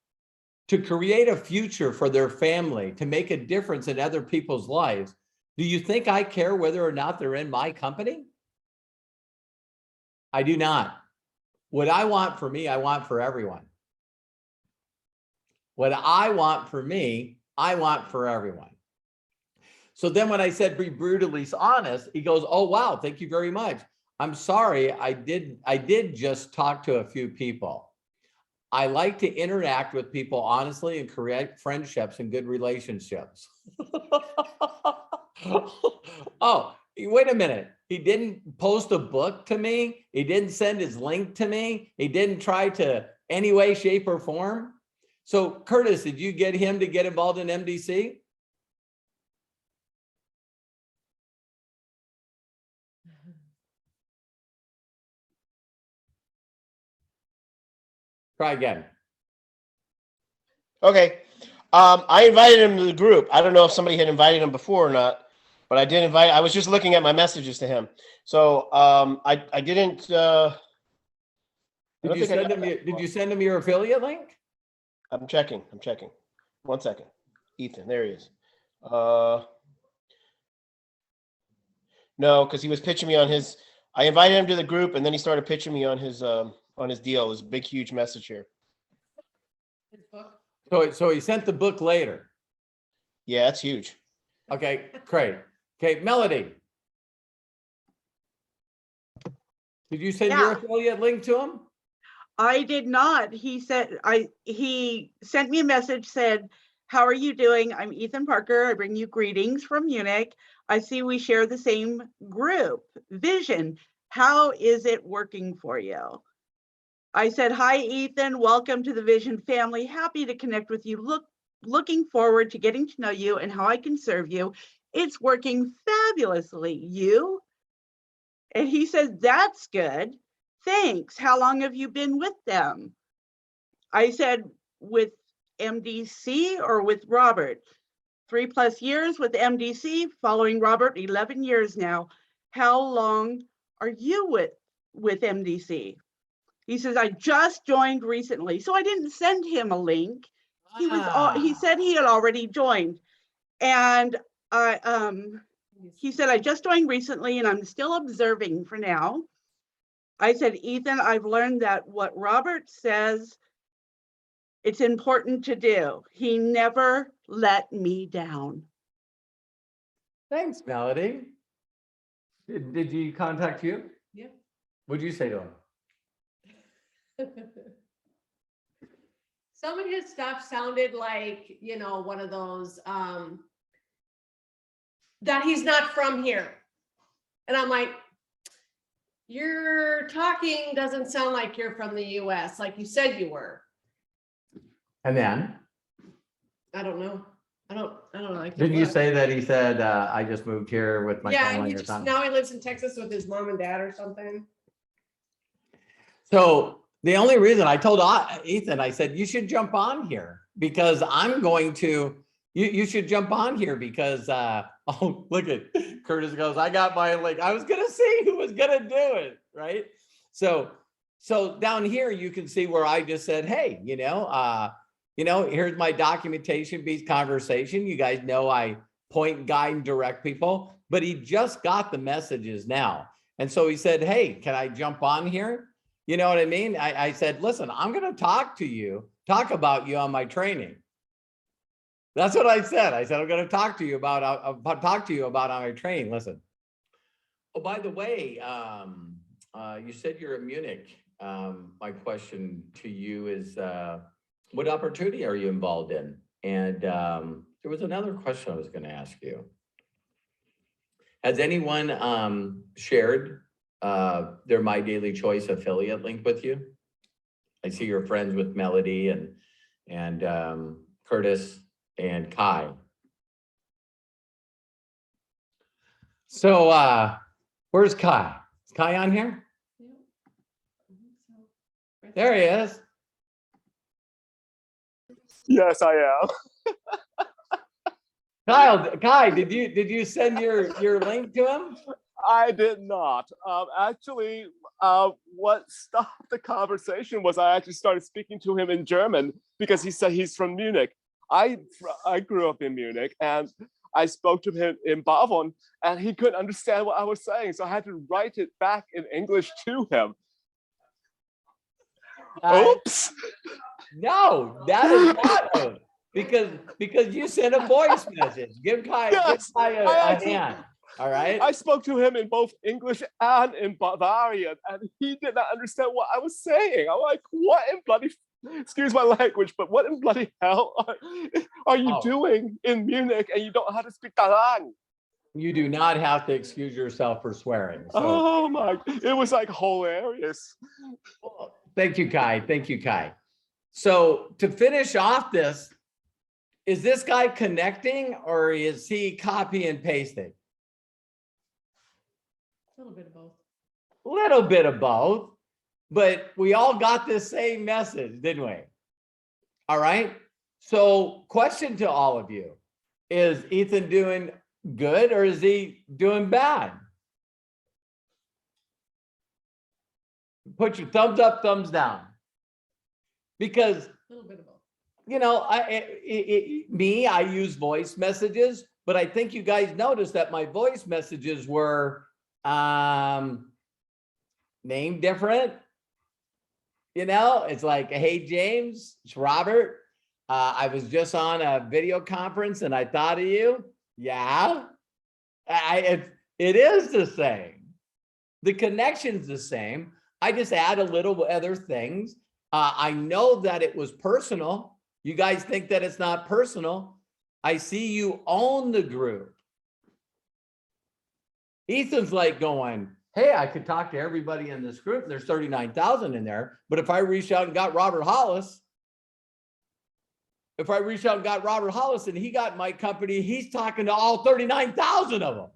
to create a future for their family, to make a difference in other people's lives, do you think I care whether or not they're in my company? I do not. What I want for me, I want for everyone. What I want for me, I want for everyone. So then when I said be brutally honest, he goes, oh, wow, thank you very much. I'm sorry, I did just talk to a few people. I like to interact with people honestly and create friendships and good relationships. Oh, wait a minute. He didn't post a book to me. He didn't send his link to me. He didn't try to any way, shape, or form. So Curtis, did you get him to get involved in MDC? Try again. Okay. I invited him to the group. I don't know if somebody had invited him before or not, but I did invite. I was just looking at my messages to him. So I didn't. I Did don't you think I send got him? that. Did you send him your affiliate link? I'm checking. 1 second. Ethan, there he is. No, because he was pitching me on his. I invited him to the group, and then he started pitching me on his deal. His big, huge message here. His book. So he sent the book later. Yeah, that's huge. Okay, great. Okay, Melody. Did you send your Yeah. affiliate link to him? I did not. He sent me a message, said, "How are you doing? I'm Ethan Parker. I bring you greetings from Munich. I see we share the same group, Vision. How is it working for you?" I said, "Hi, Ethan. Welcome to the Vision family. Happy to connect with you. Looking forward to getting to know you and how I can serve you. It's working fabulously. You?" And he said, "That's good. Thanks. How long have you been with them?" I said, "With MDC or with Robert?" 3+ years with MDC, following Robert, 11 years now. How long are you with MDC? He says, "I just joined recently." So I didn't send him a link. He said he had already joined. And he said, "I just joined recently and I'm still observing for now." I said, "Ethan, I've learned that what Robert says, it's important to do. He never let me down." Thanks, Melody. Did he contact you? Yeah. What'd you say to him? Some of his stuff sounded like, one of those, that he's not from here. And I'm like, your talking doesn't sound like you're from the US, like you said you were. And then? I don't know. I don't know. Like Did you say that he said, I just moved here with my yeah, family he or just something? now he lives in Texas with his mom and dad or something. So the only reason I told Ethan, I said, you should jump on here because I'm going to, you should jump on here because, oh, look at Curtis goes, I got my link. I was going to see who was going to do it. Right. So down here, you can see where I just said, hey, here's my documentation based conversation. You guys know I point, guide, and direct people, but he just got the messages now. And so he said, hey, can I jump on here? You know what I mean? I said, listen, I'm going to talk about you on my training. That's what I said. I said, I'm going to talk to you about on my training. Listen. Oh, by the way, you said you're in Munich. My question to you is, what opportunity are you involved in? And there was another question I was going to ask you. Has anyone shared their My Daily Choice affiliate link with you? I see you're friends with Melody and Curtis and Kai. So where's Kai? Is Kai on here? Yeah. I think so. There he is. Yes, I am. Kai, did you send your link to him? I did not. Actually, what stopped the conversation was I actually started speaking to him in German because he said he's from Munich. I grew up in Munich and I spoke to him in Bavon and he couldn't understand what I was saying. So I had to write it back in English to him. Oops. No, that is not because you sent a voice message. Give Kai, Yes, give Kai a hand. All right. I spoke to him in both English and in Bavarian, and he did not understand what I was saying. I'm like, what in bloody, excuse my language, but what in bloody hell are you doing in Munich and you don't know how to speak Talang? You do not have to excuse yourself for swearing. So. Oh my, it was like hilarious. Thank you, Kai. Thank you, Kai. So to finish off this, is this guy connecting or is he copy and pasting? A little bit of both. Little bit of both, but we all got the same message, didn't we? All right. So question to all of you, is Ethan doing good or is he doing bad? Put your thumbs up, thumbs down. Because, A little bit of both. you know, I use voice messages, but I think you guys noticed that my voice messages were named different. You know, it's like, hey, James, it's Robert. I was just on a video conference and I thought of you. Yeah, it is the same. The connection's the same. I just add a little other things. I know that it was personal. You guys think that it's not personal. I see you own the group. Ethan's like going, hey, I could talk to everybody in this group. There's 39,000 in there. But if I reached out and got Robert Hollis, and he got my company, he's talking to all 39,000 of them.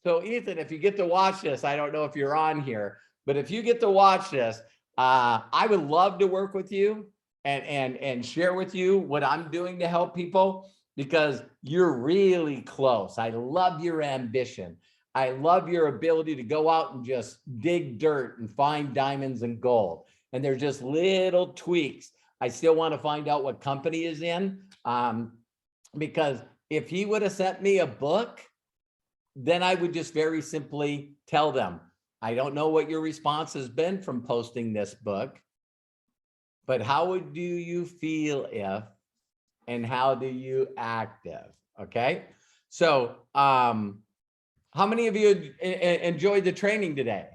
So Ethan, if you get to watch this, I don't know if you're on here, but if you get to watch this, I would love to work with you and share with you what I'm doing to help people, because you're really close. I love your ambition. I love your ability to go out and just dig dirt and find diamonds and gold. And they're just little tweaks. I still want to find out what company is in, because if he would have sent me a book, then I would just very simply tell them, I don't know what your response has been from posting this book, but how do you feel if, and how do you act if? Okay. So, how many of you enjoyed the training today?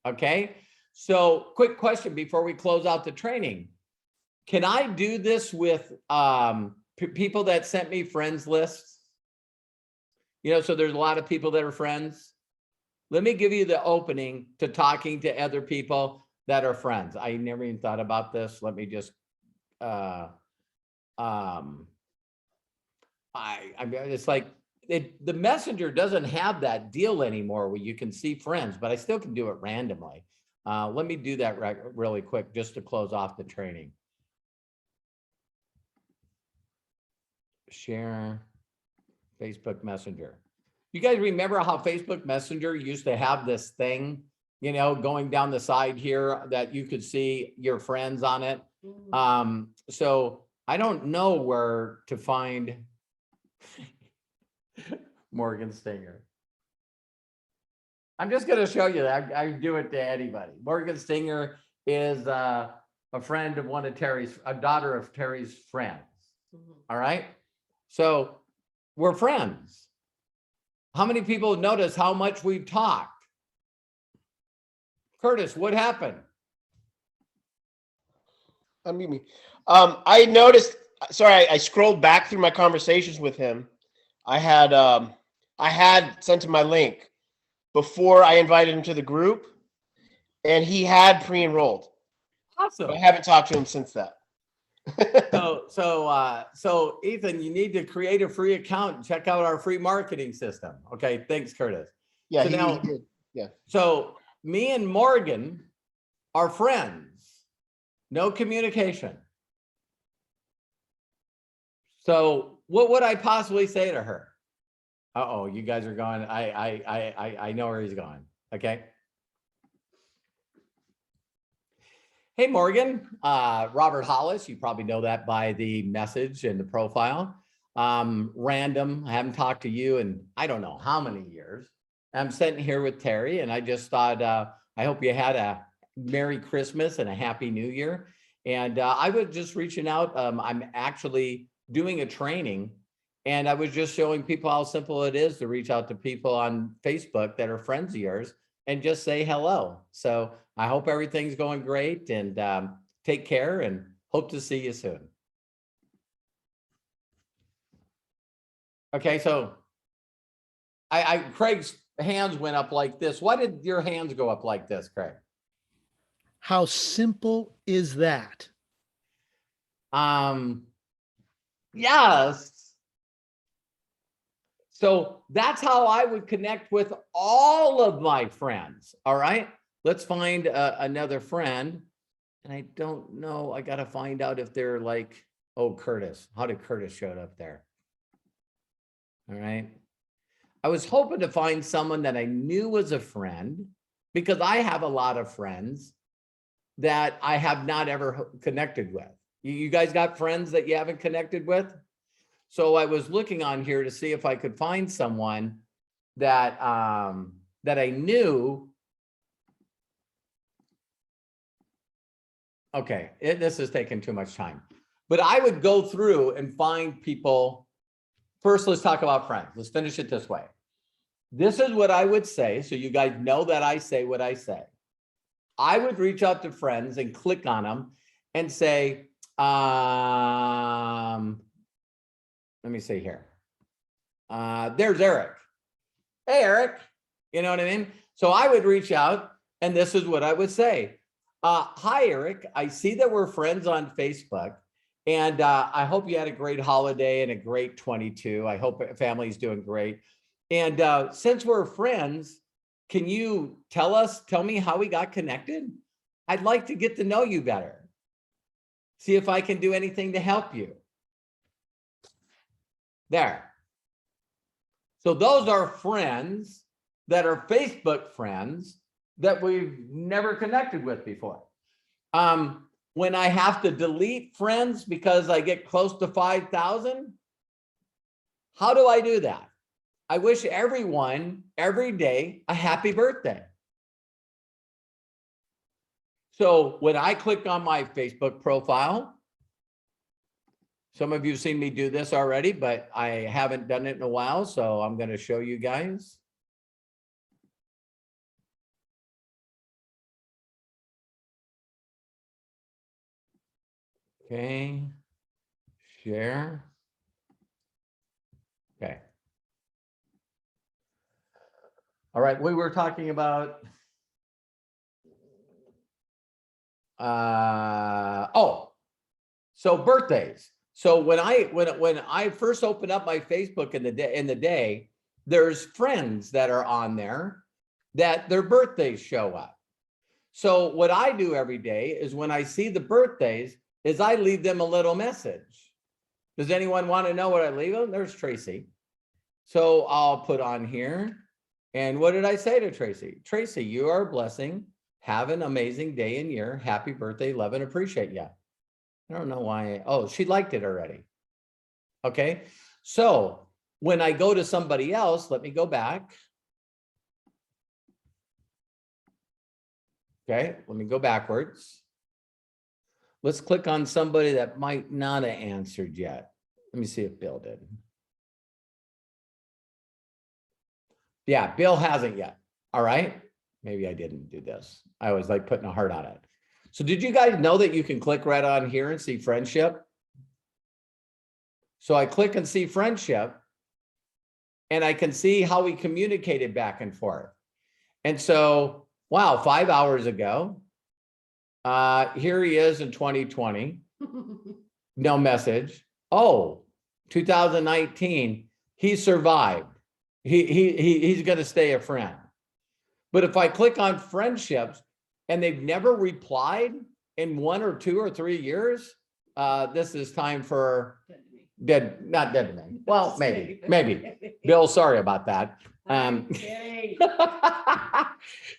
Okay. So quick question before we close out the training. Can I do this with people that sent me friends lists? You know, so there's a lot of people that are friends. Let me give you the opening to talking to other people that are friends. I never even thought about this. Let me just, it's like, the messenger doesn't have that deal anymore where you can see friends, but I still can do it randomly. Let me do that really quick just to close off the training. Share Facebook Messenger. You guys remember how Facebook Messenger used to have this thing, you know, going down the side here that you could see your friends on it? So I don't know where to find Morgan Stinger. I'm just going to show you that. I do it to anybody. Morgan Stinger is a friend of a daughter of Terry's friends. All right. So we're friends. How many people notice how much we've talked? Curtis, what happened? Unmute me. I noticed, sorry, I scrolled back through my conversations with him. I had sent him my link before I invited him to the group, and he had pre-enrolled. Awesome. But I haven't talked to him since that. So Ethan, you need to create a free account and check out our free marketing system. Okay, thanks, Curtis. Yeah, So he now, did. Yeah. So me and Morgan are friends. No communication. So what would I possibly say to her? Uh-oh, you guys are going. I know where he's going. Okay. Hey, Morgan, Robert Hollis. You probably know that by the message and the profile. Random. I haven't talked to you in I don't know how many years. I'm sitting here with Terry, and I just thought I hope you had a Merry Christmas and a Happy New Year. And I was just reaching out. I'm actually doing a training, and I was just showing people how simple it is to reach out to people on Facebook that are friends of yours and just say hello. So I hope everything's going great, and take care, and hope to see you soon. Okay, so Craig's hands went up like this. Why did your hands go up like this, Craig? How simple is that? Yes. So that's how I would connect with all of my friends. All right, let's find another friend. And I don't know, I gotta find out if they're like, oh, Curtis, how did Curtis showed up there? All right. I was hoping to find someone that I knew was a friend, because I have a lot of friends that I have not ever connected with. You guys got friends that you haven't connected with? So I was looking on here to see if I could find someone that that I knew. Okay, this is taking too much time, but I would go through and find people. First, let's talk about friends. Let's finish it this way. This is what I would say, so you guys know that I say what I say. I would reach out to friends and click on them and say, let me see here. There's Eric. Hey, Eric. You know what I mean? So I would reach out and this is what I would say. Hi, Eric. I see that we're friends on Facebook. And I hope you had a great holiday and a great 22. I hope family's doing great. And since we're friends, can you tell me how we got connected? I'd like to get to know you better. See if I can do anything to help you. There. So those are friends that are Facebook friends that we've never connected with before. When I have to delete friends because I get close to 5,000, how do I do that? I wish everyone every day a happy birthday. So when I click on my Facebook profile, some of you have seen me do this already, but I haven't done it in a while, so I'm going to show you guys. Okay, share. Okay. All right, we were talking about so birthdays. So when I first opened up my Facebook in the day, there's friends that are on there that their birthdays show up. So what I do every day is when I see the birthdays is I leave them a little message. Does anyone want to know what I leave them? There's Tracy. So I'll put on here. And what did I say to Tracy? Tracy, you are a blessing. Have an amazing day and year. Happy birthday. Love and appreciate you. I don't know why. Oh, she liked it already. Okay. So when I go to somebody else, let me go back. Okay. Let me go backwards. Let's click on somebody that might not have answered yet. Let me see if Bill did. Yeah, Bill hasn't yet. All right. Maybe I didn't do this. I was like putting a heart on it. So did you guys know that you can click right on here and see friendship? So I click and see friendship and I can see how we communicated back and forth. And so, wow, 5 hours ago, here he is in 2020, no message. Oh, 2019, he survived. He's going to stay a friend. But if I click on friendships and they've never replied in 1 or 2 or 3 years, this is time for not dead to me. Well, maybe. Bill, sorry about that.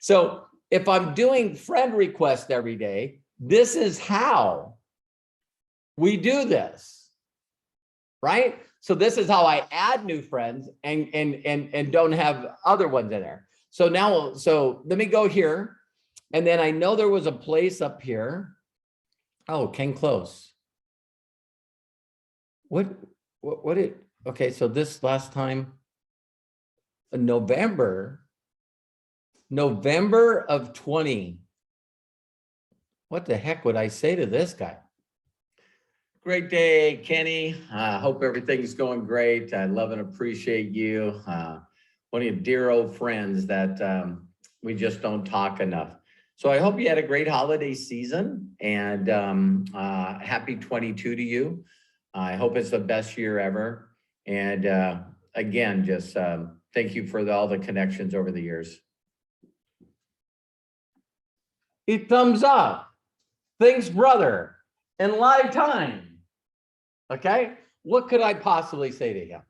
So if I'm doing friend requests every day, this is how we do this, right? So this is how I add new friends and don't have other ones in there. So now, so let me go here. And then I know there was a place up here. Oh, Ken Close. What did, okay, so this last time, November of 20. What the heck would I say to this guy? Great day, Kenny. Hope everything's going great. I love and appreciate you. One of your dear old friends that we just don't talk enough. So I hope you had a great holiday season and happy 22 to you. I hope it's the best year ever. And again, just thank you for all the connections over the years. Thumbs up. Thanks, brother, in live time. Okay, what could I possibly say to him?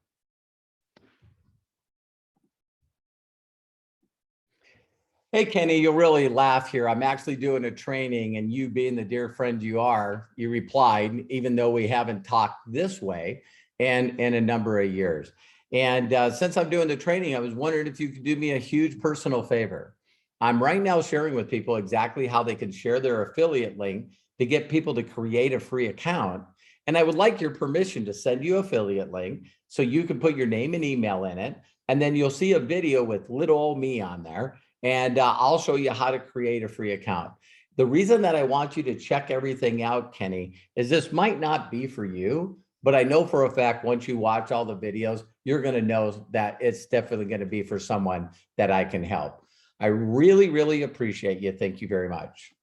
Hey, Kenny, you'll really laugh here. I'm actually doing a training, and you being the dear friend you are, you replied, even though we haven't talked this way in a number of years. And since I'm doing the training, I was wondering if you could do me a huge personal favor. I'm right now sharing with people exactly how they can share their affiliate link to get people to create a free account. And I would like your permission to send you affiliate link so you can put your name and email in it. And then you'll see a video with little old me on there. And I'll show you how to create a free account. The reason that I want you to check everything out, Kenny, is this might not be for you, but I know for a fact, once you watch all the videos, you're going to know that it's definitely going to be for someone that I can help. I really, really appreciate you. Thank you very much.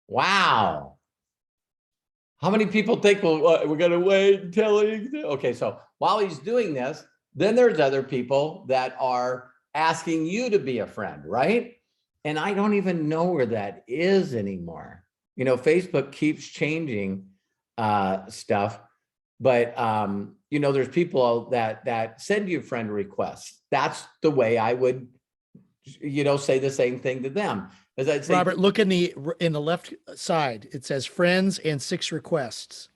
Wow. How many people think, well, we're going to wait until he, okay, so while he's doing this, then there's other people that are asking you to be a friend, right? And I don't even know where that is anymore. You know, Facebook keeps changing stuff, but you know, there's people that send you friend requests. That's the way I would, you know, say the same thing to them. As I'd say, Robert, look in the left side. It says friends and 6 requests.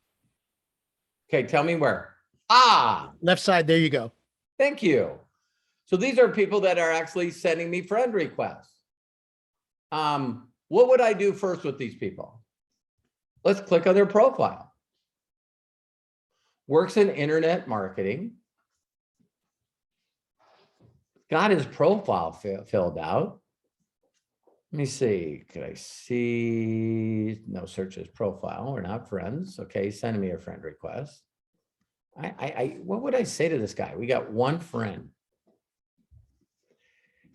okay, tell me where. Ah, Left side, there you go. thank you. So these are people that are actually sending me friend requests. What would I do first with these people? Let's click on their profile. Works in internet marketing. Got his profile filled out. Let me see. Could I see? No, search his profile. We're not friends. Okay, send me a friend request. What would I say to this guy? We got one friend.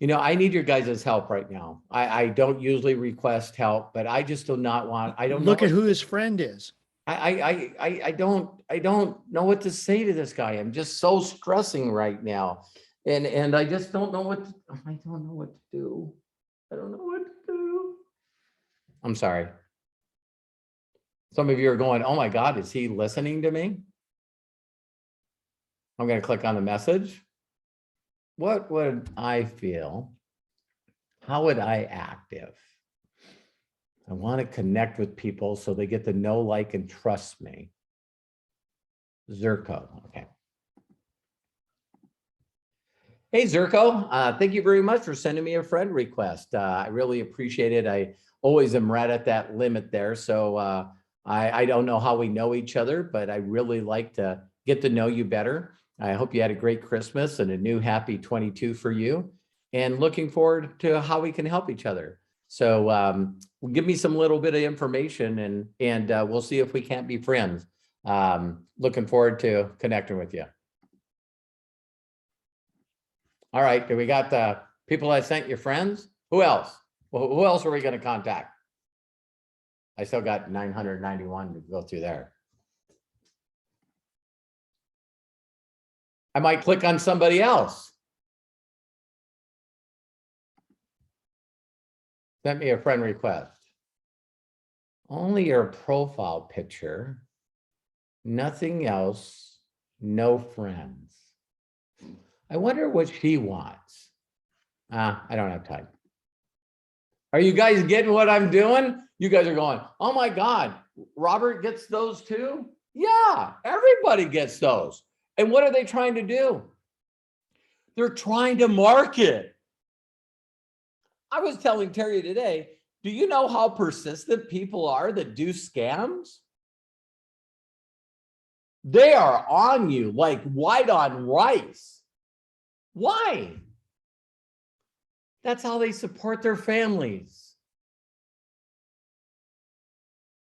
You know, I need your guys' help right now. I don't usually request help, but I just do not want, I don't know. Look at who his friend is. I don't know what to say to this guy. I'm just so stressing right now. And I just don't know what to, I don't know what to do. I don't know what to do. I'm sorry. Some of you are going, oh my God, is he listening to me? I'm going to click on the message. What would I feel? How would I act if I want to connect with people so they get to know, like, and trust me? Zerko. Okay. Hey, Zerko. Thank you very much for sending me a friend request. I really appreciate it. I always am right at that limit there. So I don't know how we know each other, but I really like to get to know you better. I hope you had a great Christmas and a new happy 22 for you, and looking forward to how we can help each other. So give me some little bit of information, and we'll see if we can't be friends. Looking forward to connecting with you. All right, do we got the people I sent you friends? Who else? Well, who else are we going to contact? I still got 991 to go through there. I might click on somebody else. Sent me a friend request. Only your profile picture, nothing else, no friends. I wonder what she wants. I don't have time. Are you guys getting what I'm doing? You guys are going, oh my God, Robert gets those too? Yeah, everybody gets those. And what are they trying to do? They're trying to market. I was telling Terry today, do you know how persistent people are that do scams? They are on you like white on rice. Why? That's how they support their families.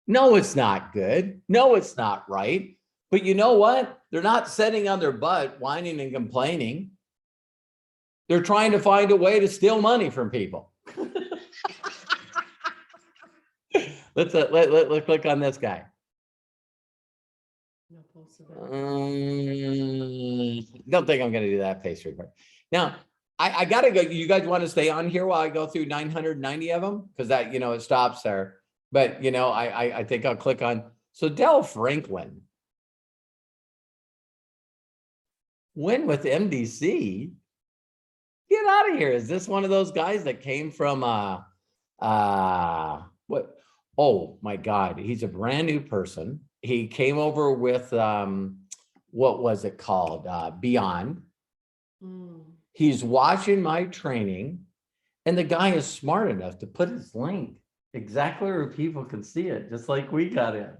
No, it's not good. No, it's not right. But you know what? They're not sitting on their butt whining and complaining. They're trying to find a way to steal money from people. Let's click on this guy. Don't think I'm going to do that face report. Now, I gotta go. You guys want to stay on here while I go through 990 of them? Because that, it stops there. But I think I'll click on. So Del Franklin. Win with MDC. Get out of here. Is this one of those guys that came from what? Oh my God. He's a brand new person. He came over with what was it called? Beyond. He's watching my training, and the guy is smart enough to put his link exactly where people can see it, just like we got in.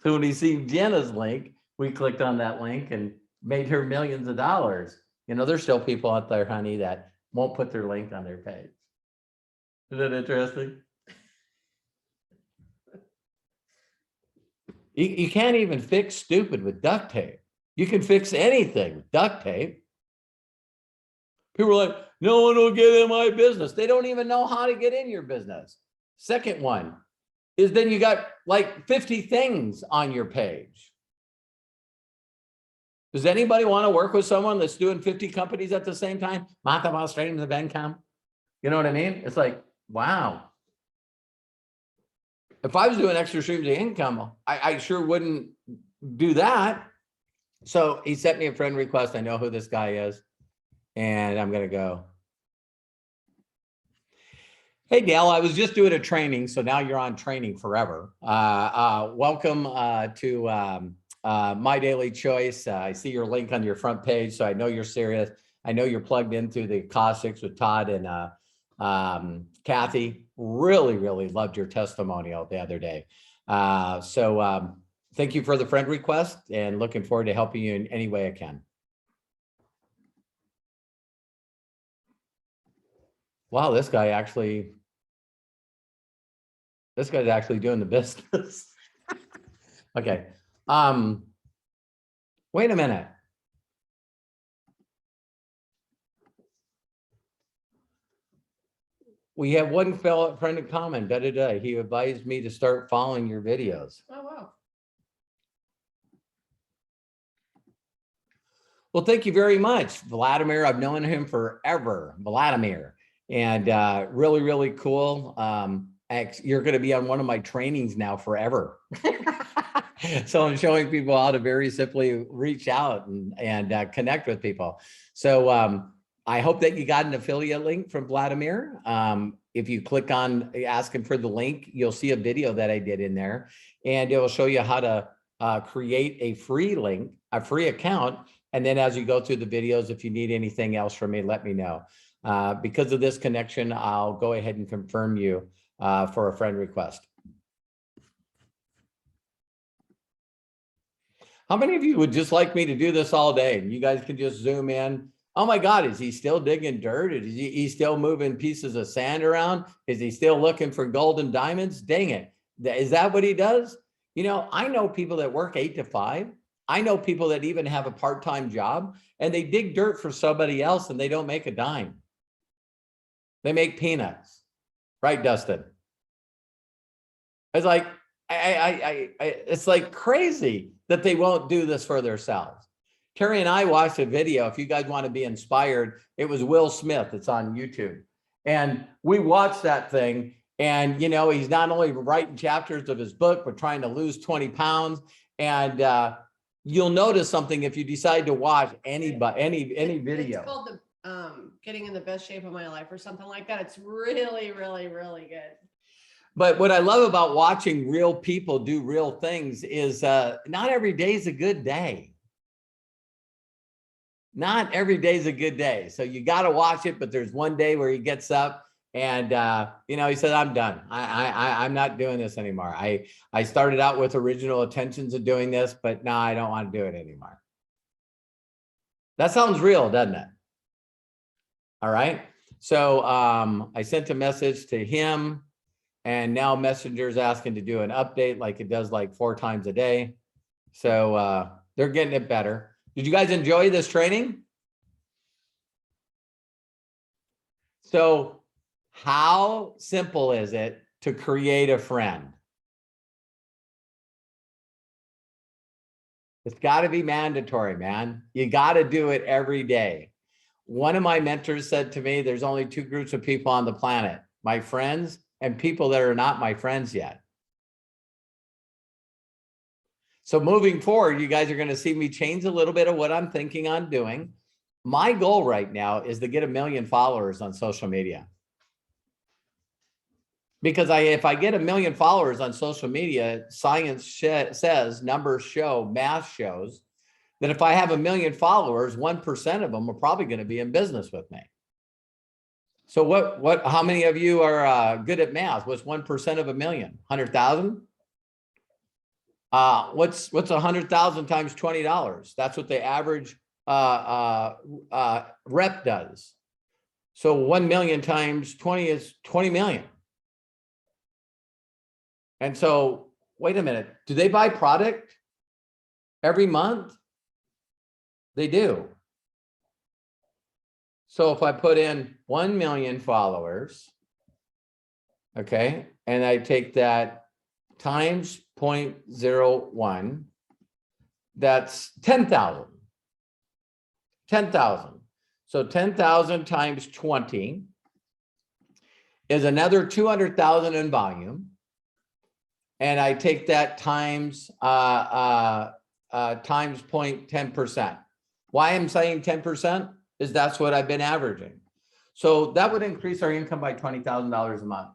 So when he seen Jenna's link, we clicked on that link and made her millions of dollars. There's still people out there, honey, that won't put their link on their page. Isn't that interesting? You can't even fix stupid with duct tape. You can fix anything with duct tape. People are like, no one will get in my business. They don't even know how to get in your business. Second one is then you got like 50 things on your page. Does anybody want to work with someone that's doing 50 companies at the same time? Multiple streams of income. You know what I mean? It's like, wow. If I was doing extra streams of income, I sure wouldn't do that. So he sent me a friend request. I know who this guy is. And I'm going to go. Hey, Dale, I was just doing a training. So now you're on training forever. Welcome to My Daily Choice. I see your link on your front page. So I know you're serious. I know you're plugged into the caustics with Todd and Kathy. Really, really loved your testimonial the other day. So thank you for the friend request and looking forward to helping you in any way I can. Wow, this guy's actually doing the business. Okay. Wait a minute. We have one fellow friend in common, today. He advised me to start following your videos. Oh, wow. Well, thank you very much, Vladimir. I've known him forever, Vladimir. And really, really cool. You're going to be on one of my trainings now forever. So I'm showing people how to very simply reach out and connect with people. So I hope that you got an affiliate link from Vladimir. If you click on asking for the link, you'll see a video that I did in there, and it will show you how to create a free link, a free account. And then as you go through the videos, if you need anything else from me, let me know. Because of this connection, I'll go ahead and confirm you for a friend request. How many of you would just like me to do this all day? And you guys can just zoom in. Oh my God, is he still digging dirt? Is he still moving pieces of sand around? Is he still looking for gold and diamonds? Dang it. Is that what he does? I know people that work 8 to 5. I know people that even have a part-time job and they dig dirt for somebody else and they don't make a dime. They make peanuts, right, Dustin? It's like, it's like crazy that they won't do this for themselves. Terry and I watched a video. If you guys want to be inspired, it was Will Smith. It's on YouTube. And we watched that thing. And, he's not only writing chapters of his book, but trying to lose 20 pounds. And you'll notice something if you decide to watch any video. It's called the Getting in the Best Shape of My Life or something like that. It's really, really, really good. But what I love about watching real people do real things is not every day is a good day. Not every day is a good day. So you got to watch it. But there's one day where he gets up and, he said, I'm done. I'm not doing this anymore. I started out with original intentions of doing this, but now I don't want to do it anymore. That sounds real, doesn't it? All right. So I sent a message to him. And now Messenger's asking to do an update like it does like 4 times a day. So they're getting it better. Did you guys enjoy this training? So how simple is it to create a friend? It's got to be mandatory, man. You got to do it every day. one of my mentors said to me, there's only two groups of people on the planet, my friends and people that are not my friends yet. So moving forward, you guys are going to see me change a little bit of what I'm thinking on doing. My goal right now is to get 1 million followers on social media. Because if I get 1 million followers on social media, science says, numbers show, math shows, that if I have 1 million followers, 1% of them are probably going to be in business with me. So how many of you are good at math? What's 1% of 1 million? 100,000? What's 100,000 times $20? That's what the average rep does. So 1 million times 20 is 20 million. And so, wait a minute, do they buy product every month? They do. So if I put in 1 million followers, okay, and I take that times 0.01, that's 10,000. 10,000. So 10,000 times 20 is another 200,000 in volume. And I take that times 0.10%. Why I'm saying 10% is that's what I've been averaging. So that would increase our income by $20,000 a month.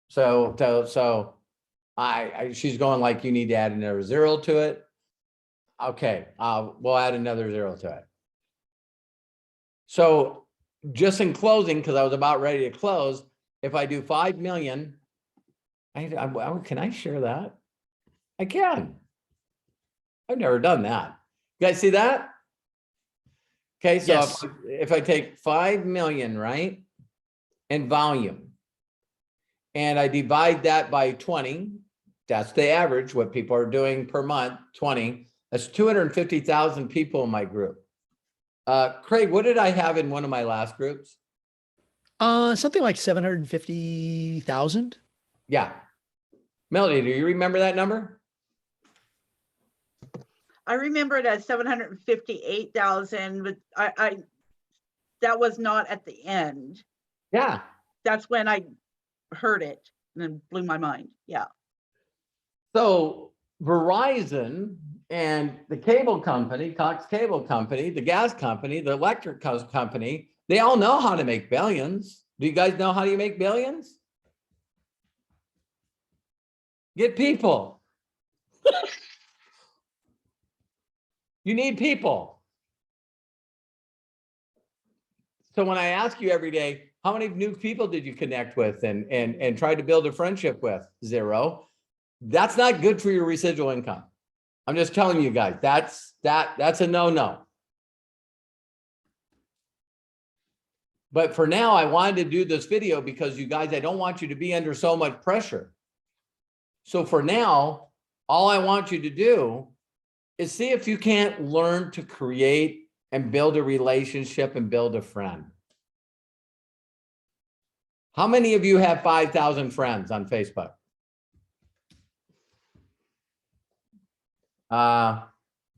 So she's going like, you need to add another zero to it. Okay, we'll add another zero to it. So just in closing, because I was about ready to close, if I do 5 million, can I share that? I can. I've never done that. You guys see that? Okay, so Yes. if I take 5 million, right, in volume, and I divide that by 20, that's the average, what people are doing per month, 20, that's 250,000 people in my group. Craig, what did I have in one of my last groups? Something like 750,000. Yeah. Melody, do you remember that number? I remember it as 758,000, but I that was not at the end. Yeah. That's when I heard it and then blew my mind. Yeah. So Verizon and the cable company, Cox Cable Company, the gas company, the electric company, they all know how to make billions. Do you guys know how you make billions? Get people. You need people. So when I ask you every day, how many new people did you connect with and try to build a friendship with? 0. That's not good for your residual income. I'm just telling you guys, that's a no-no. But for now, I wanted to do this video because you guys, I don't want you to be under so much pressure. So for now, all I want you to do is see if you can't learn to create and build a relationship and build a friend. How many of you have 5,000 friends on Facebook?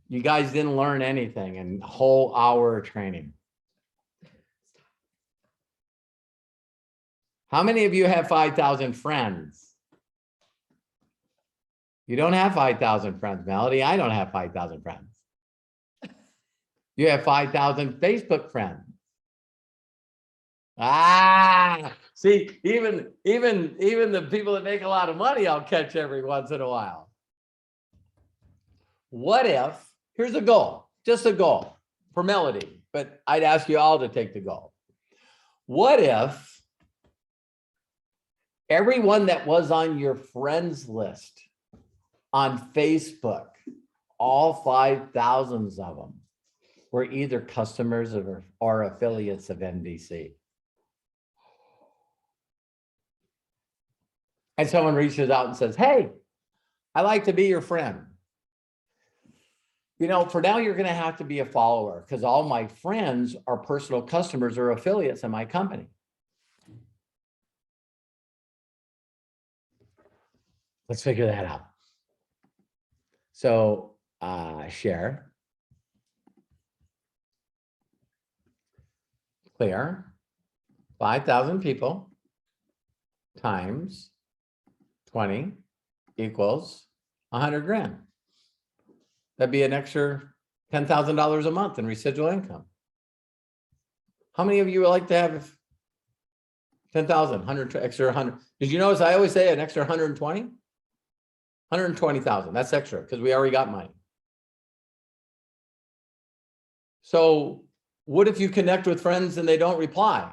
You guys didn't learn anything in a whole hour of training. How many of you have 5,000 friends? You don't have 5,000 friends, Melody. I don't have 5,000 friends. You have 5,000 Facebook friends. See, even the people that make a lot of money, I'll catch every once in a while. What if, here's a goal, just a goal for Melody, but I'd ask you all to take the goal. What if everyone that was on your friends list on Facebook, all 5,000 of them were either customers or affiliates of NBC? And someone reaches out and says, hey, I'd like to be your friend. You know, for now, you're going to have to be a follower because all my friends are personal customers or affiliates in my company. Let's figure that out. So share. clear, 5,000 people times 20 equals 100 grand. That'd be an extra $10,000 a month in residual income. How many of you would like to have 10,000, 100, extra 100? Did you notice I always say an extra 120? 120,000, that's extra because we already got money. So what if you connect with friends and they don't reply?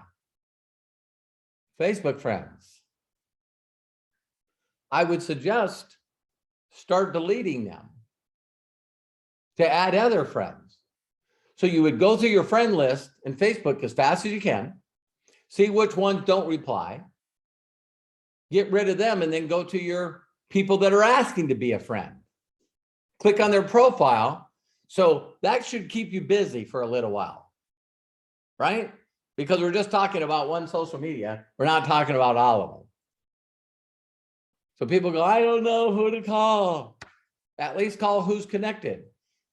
Facebook friends. I would suggest start deleting them to add other friends. So you would go through your friend list in Facebook as fast as you can, see which ones don't reply, get rid of them, and then go to your people that are asking to be a friend. Click on their profile. So that should keep you busy for a little while, right? Because we're just talking about one social media. We're not talking about all of them. So people go, I don't know who to call. At least call who's connected.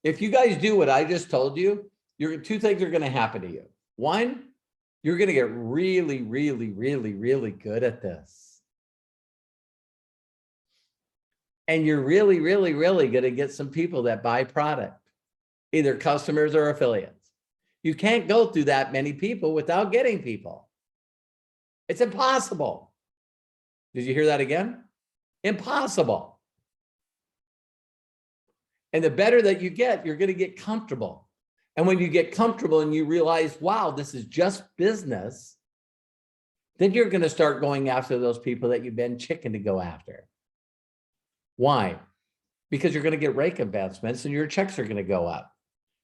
If you guys do what I just told you, two things are going to happen to you. One, you're going to get really, really, really, really good at this. And you're really, really, really going to get some people that buy product, either customers or affiliates. You can't go through that many people without getting people. It's impossible. Did you hear that again? Impossible. And the better that you get, you're going to get comfortable. And when you get comfortable and you realize, wow, this is just business, then you're going to start going after those people that you've been chicken to go after. Why? Because you're going to get rake advancements and your checks are going to go up.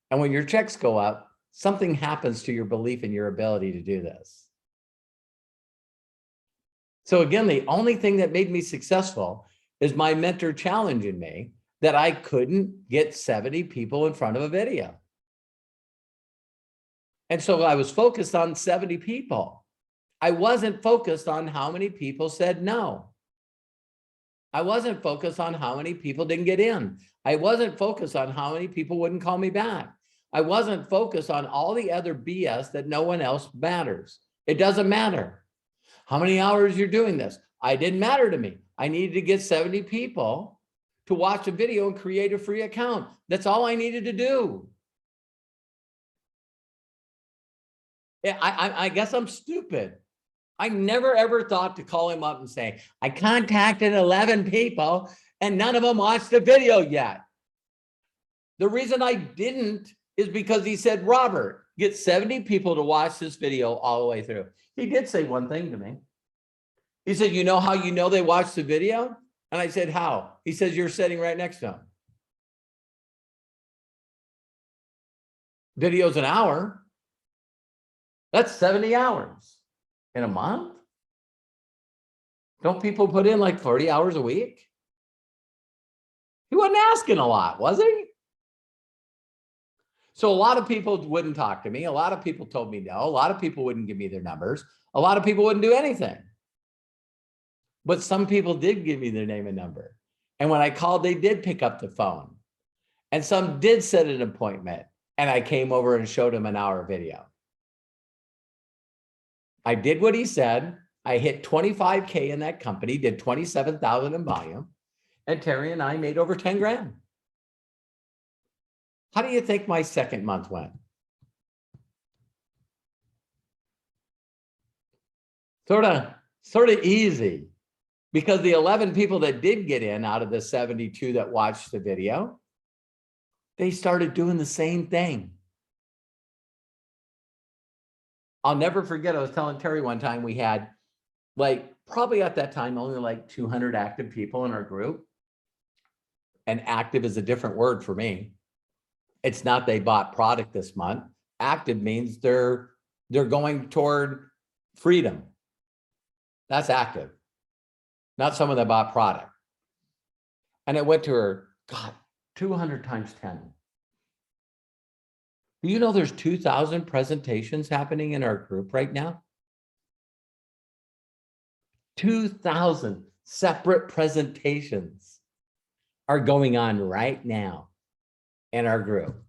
And when your checks go up, something happens to your belief in your ability to do this. So again, the only thing that made me successful is my mentor challenging me that I couldn't get 70 people in front of a video. And so I was focused on 70 people. I wasn't focused on how many people said no. I wasn't focused on how many people didn't get in. I wasn't focused on how many people wouldn't call me back. I wasn't focused on all the other BS that no one else matters. It doesn't matter how many hours you're doing this. It didn't matter to me. I needed to get 70 people to watch a video and create a free account. That's all I needed to do. I guess I'm stupid. I never ever thought to call him up and say, I contacted 11 people and none of them watched the video yet. The reason I didn't is because he said, Robert, get 70 people to watch this video all the way through. He did say one thing to me. He said, you know how you know they watched the video? And I said, how? He says, you're sitting right next to them. Video's an hour. That's 70 hours in a month. Don't people put in like 40 hours a week? He wasn't asking a lot, was he? So a lot of people wouldn't talk to me. A lot of people told me no. A lot of people wouldn't give me their numbers. A lot of people wouldn't do anything. But some people did give me their name and number. And when I called, they did pick up the phone. And some did set an appointment. And I came over and showed them an hour video. I did what he said. I hit 25K in that company, did 27,000 in volume. And Terry and I made over 10 grand. How do you think my second month went? Sort of easy, because the 11 people that did get in out of the 72 that watched the video, they started doing the same thing. I'll never forget, I was telling Terry one time we had probably at that time, only 200 active people in our group. And active is a different word for me. It's not they bought product this month. Active means they're going toward freedom. That's active, not someone that bought product. And it went to her, God, 200 times 10. Do you know there's 2,000 presentations happening in our group right now? 2,000 separate presentations are going on right now in our group.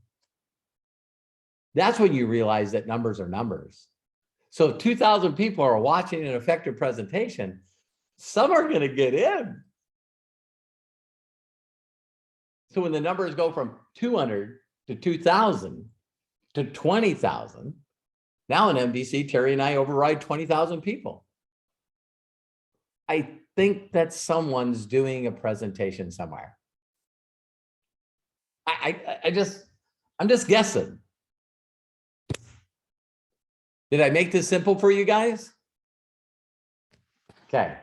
That's when you realize that numbers are numbers. So if 2,000 people are watching an effective presentation, some are going to get in. So when the numbers go from 200 to 2,000 to 20,000, now in MDC, Terry and I override 20,000 people. I think that someone's doing a presentation somewhere. I'm just guessing. Did I make this simple for you guys? Okay.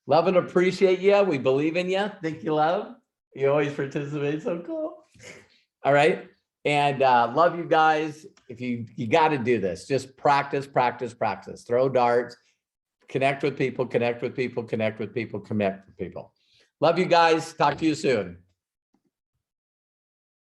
Love and appreciate you. We believe in you. Think you love. You always participate. So cool. All right. And love you guys. If you got to do this, just practice, practice, practice. Throw darts, connect with people, connect with people, connect with people, connect with people. Love you guys. Talk to you soon.